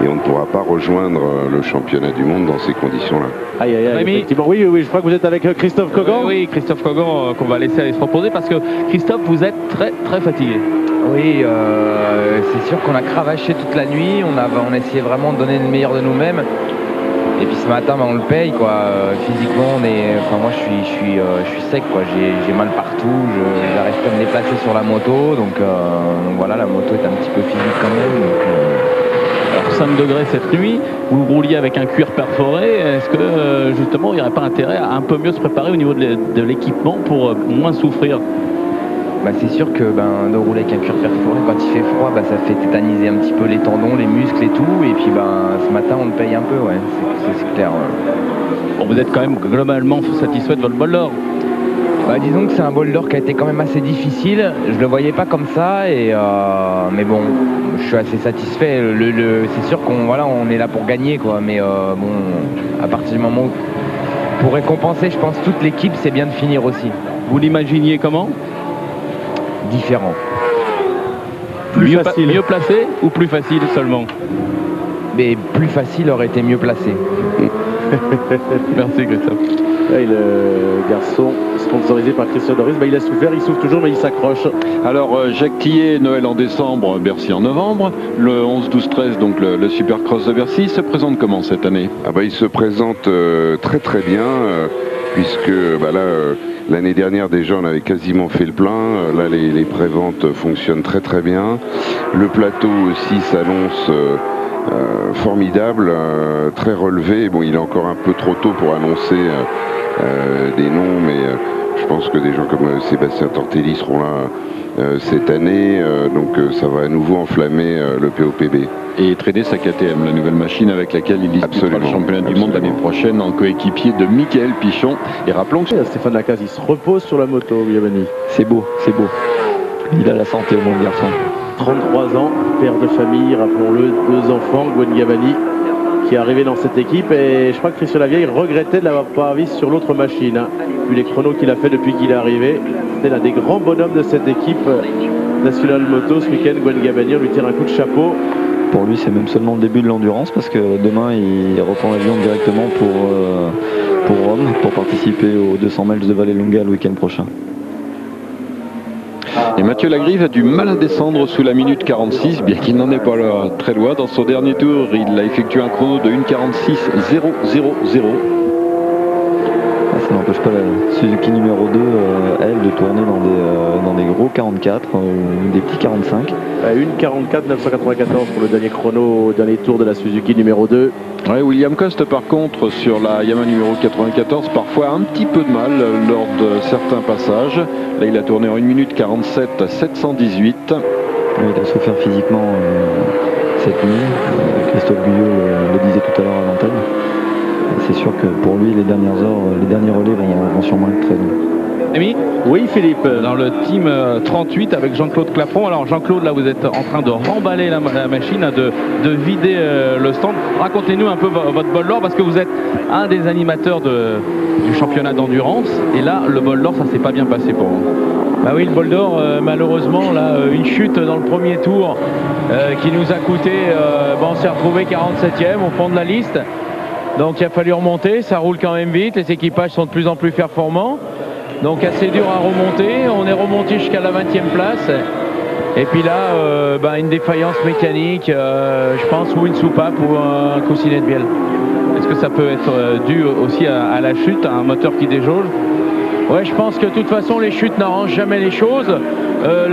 et on ne pourra pas rejoindre le championnat du monde dans ces conditions-là. Aïe, aïe, aïe, effectivement. Oui, oui, je crois que vous êtes avec Christophe Cogan. Oui, Christophe Cogan, qu'on va laisser aller se reposer parce que Christophe, vous êtes très très fatigué. Oui, c'est sûr qu'on a cravaché toute la nuit, on a essayé vraiment de donner le meilleur de nous-mêmes. Et puis ce matin, on le paye, quoi. Physiquement, moi je suis sec, quoi. J'ai mal partout, j'arrive pas à me déplacer sur la moto, donc voilà, la moto est un petit peu physique quand même. Alors 5 degrés cette nuit, vous rouliez avec un cuir perforé, est-ce que justement il n'y aurait pas intérêt à un peu mieux se préparer au niveau de l'équipement pour moins souffrir? C'est sûr que de rouler avec un cuir perforé quand il fait froid, ça fait tétaniser un petit peu les tendons, les muscles et tout, et puis ce matin on le paye un peu, ouais, c'est clair. Bon, vous êtes quand même globalement satisfait de votre Bol d'Or? Disons que c'est un Bol d'Or qui a été quand même assez difficile, je le voyais pas comme ça, mais bon, je suis assez satisfait. C'est sûr on est là pour gagner, quoi, mais à partir du moment où pour récompenser, je pense, toute l'équipe, c'est bien de finir aussi. Vous l'imaginiez comment? Différent. Mieux placé ou plus facile seulement? Mais plus facile aurait été mieux placé. Merci Christophe. Et le garçon sponsorisé par Christian Doris, il a souffert, il souffre toujours mais il s'accroche. Alors Jacques Tillet, Noël en décembre, Bercy en novembre, le 11, 12, 13, donc le Supercross de Bercy, il se présente comment cette année? Il se présente très très bien, puisque l'année dernière déjà on avait quasiment fait le plein, là les préventes fonctionnent très très bien, le plateau aussi s'annonce formidable, très relevé. Bon, il est encore un peu trop tôt pour annoncer des noms, mais je pense que des gens comme Sébastien Tortelli seront là cette année, donc ça va à nouveau enflammer le POPB. Et traîner sa KTM, la nouvelle machine avec laquelle il disputera le championnat du monde l'année prochaine en coéquipier de Michael Pichon. Et rappelons que Stéphane Lacaze, il se repose sur la moto, Yamani. C'est beau, c'est beau. Il a la santé au moins, le garçon. 33 ans, père de famille, rappelons-le, 2 enfants, Gwen Gavani, qui est arrivé dans cette équipe, et je crois que Christian Lavieille regrettait de l'avoir pas vu sur l'autre machine, vu les chronos qu'il a fait depuis qu'il est arrivé. C'était l'un des grands bonhommes de cette équipe nationale moto ce week-end. Gwen Gavani, on lui tire un coup de chapeau. Pour lui, c'est même seulement le début de l'endurance, parce que demain il reprend l'avion directement pour Rome, pour participer aux 200 miles de Vallelunga le week-end prochain. Et Mathieu Lagrive a du mal à descendre sous la minute 46, bien qu'il n'en est pas là très loin. Dans son dernier tour, il a effectué un chrono de 1:46.000. Ça n'empêche pas la Suzuki numéro 2, elle, de tourner dans des gros 44 ou des petits 45. 1:44.994 pour le dernier chrono, dernier tour de la Suzuki numéro 2. Ouais, William Coste, par contre, sur la Yamaha numéro 94, parfois un petit peu de mal lors de certains passages. Là, il a tourné en 1:47.718. Il a souffert physiquement cette nuit. Christophe Guyot le disait tout à l'heure à l'antenne. C'est sûr que pour lui, les derniers relais vont sûrement être très longs. Amy ? Oui, Philippe. Dans le team 38 avec Jean-Claude Clapron. Alors Jean-Claude, là vous êtes en train de remballer la machine, de vider le stand. Racontez-nous un peu votre Bol d'Or, parce que vous êtes un des animateurs du championnat d'endurance. Et là, le Bol d'Or, ça s'est pas bien passé pour vous. Oui, le Bol d'Or, malheureusement, là, une chute dans le premier tour qui nous a coûté, on s'est retrouvé 47e au fond de la liste. Donc il a fallu remonter, ça roule quand même vite, les équipages sont de plus en plus performants. Donc assez dur à remonter, on est remonté jusqu'à la 20e place. Et puis là, une défaillance mécanique, je pense, ou une soupape ou un coussinet de bielle. Est-ce que ça peut être dû aussi à la chute, à un moteur qui déjauge? Ouais, je pense que de toute façon, les chutes n'arrangent jamais les choses.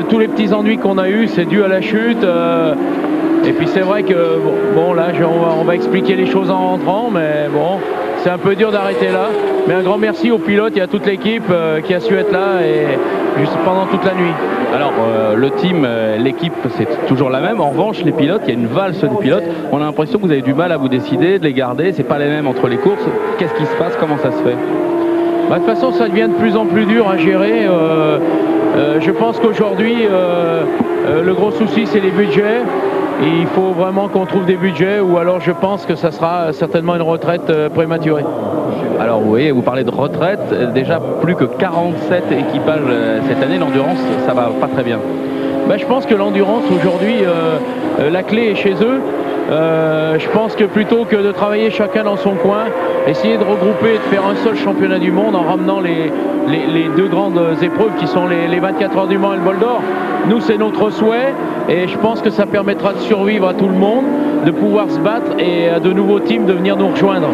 Tous les petits ennuis qu'on a eus, c'est dû à la chute. Et puis c'est vrai que, bon là, on va expliquer les choses en rentrant, mais bon, c'est un peu dur d'arrêter là. Mais un grand merci aux pilotes et à toute l'équipe qui a su être là et juste pendant toute la nuit. Alors, le team, l'équipe, c'est toujours la même. En revanche, les pilotes, il y a une valse des pilotes. On a l'impression que vous avez du mal à vous décider, de les garder. C'est pas les mêmes entre les courses. Qu'est-ce qui se passe? Comment ça se fait? De toute façon, ça devient de plus en plus dur à gérer. Je pense qu'aujourd'hui, le gros souci, c'est les budgets. Et il faut vraiment qu'on trouve des budgets ou alors je pense que ça sera certainement une retraite prématurée. Alors oui, vous parlez de retraite, déjà plus que 47 équipages cette année, l'endurance, ça va pas très bien. Ben, je pense que l'endurance aujourd'hui, la clé est chez eux. Je pense que plutôt que de travailler chacun dans son coin, essayer de regrouper et de faire un seul championnat du monde en ramenant les deux grandes épreuves qui sont les 24 heures du Mans et le Bol d'Or. Nous, c'est notre souhait et je pense que ça permettra de survivre à tout le monde, de pouvoir se battre et à de nouveaux teams de venir nous rejoindre.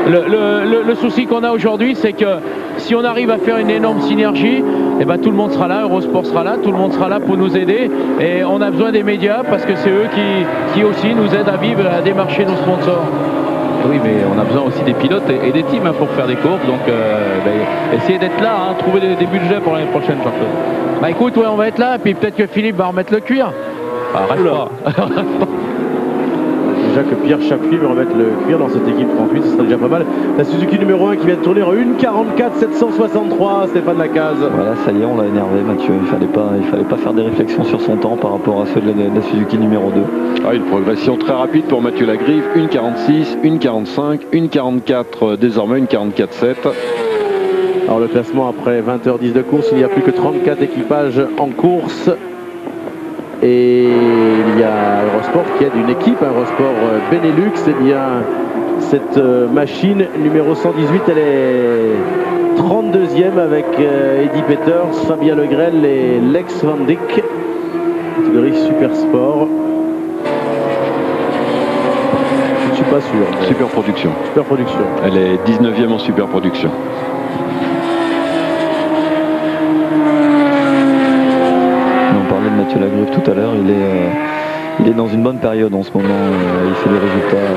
Le souci qu'on a aujourd'hui, c'est que si on arrive à faire une énorme synergie, eh ben, tout le monde sera là, Eurosport sera là, tout le monde sera là pour nous aider. Et on a besoin des médias parce que c'est eux qui aussi nous aident à vivre, à démarcher nos sponsors. Oui, mais on a besoin aussi des pilotes et des teams pour faire des courses. Donc, essayez d'être là, trouver des budgets pour l'année prochaine, Jean-Claude. Bah écoute, ouais, on va être là, et puis peut-être que Philippe va remettre le cuir. Reste pas. Déjà que Pierre Chapuis va remettre le cuir dans cette équipe 38, ce serait déjà pas mal. La Suzuki numéro 1 qui vient de tourner en 1:44.763, Stéphane Lacaze. Voilà, ça y est, on l'a énervé, Mathieu. Il fallait pas faire des réflexions sur son temps par rapport à ceux de la Suzuki numéro 2. Ah, une progression très rapide pour Mathieu Lagrive, 1:46, 1:45, 1:44 désormais, 1:44.7. Alors le classement après 20h10 de course, il n'y a plus que 34 équipages en course. Et il y a Eurosport qui aide une équipe, Eurosport Benelux. Eh bien, cette machine numéro 118, elle est 32e avec Eddie Peters, Fabien Legrel et Lex Van Dijk. Catégorie Super Sport. Je ne suis pas sûr. Super production. Super production. Elle est 19e en super production. Mathieu Lagrive tout à l'heure, il est dans une bonne période en ce moment. Il fait des résultats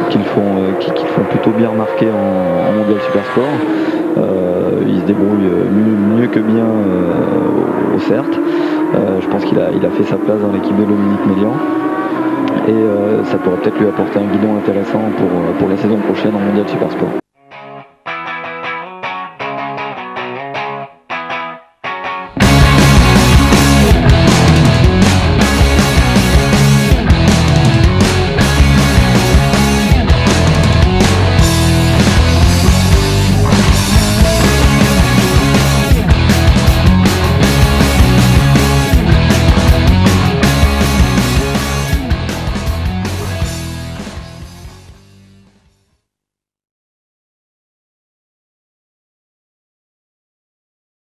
qui le font plutôt bien remarquer en mondial super sport. Il se débrouille mieux que bien au CERT. Je pense qu'il a fait sa place dans l'équipe de Dominique Mélian. Et ça pourrait peut-être lui apporter un guidon intéressant pour la saison prochaine en mondial super sport.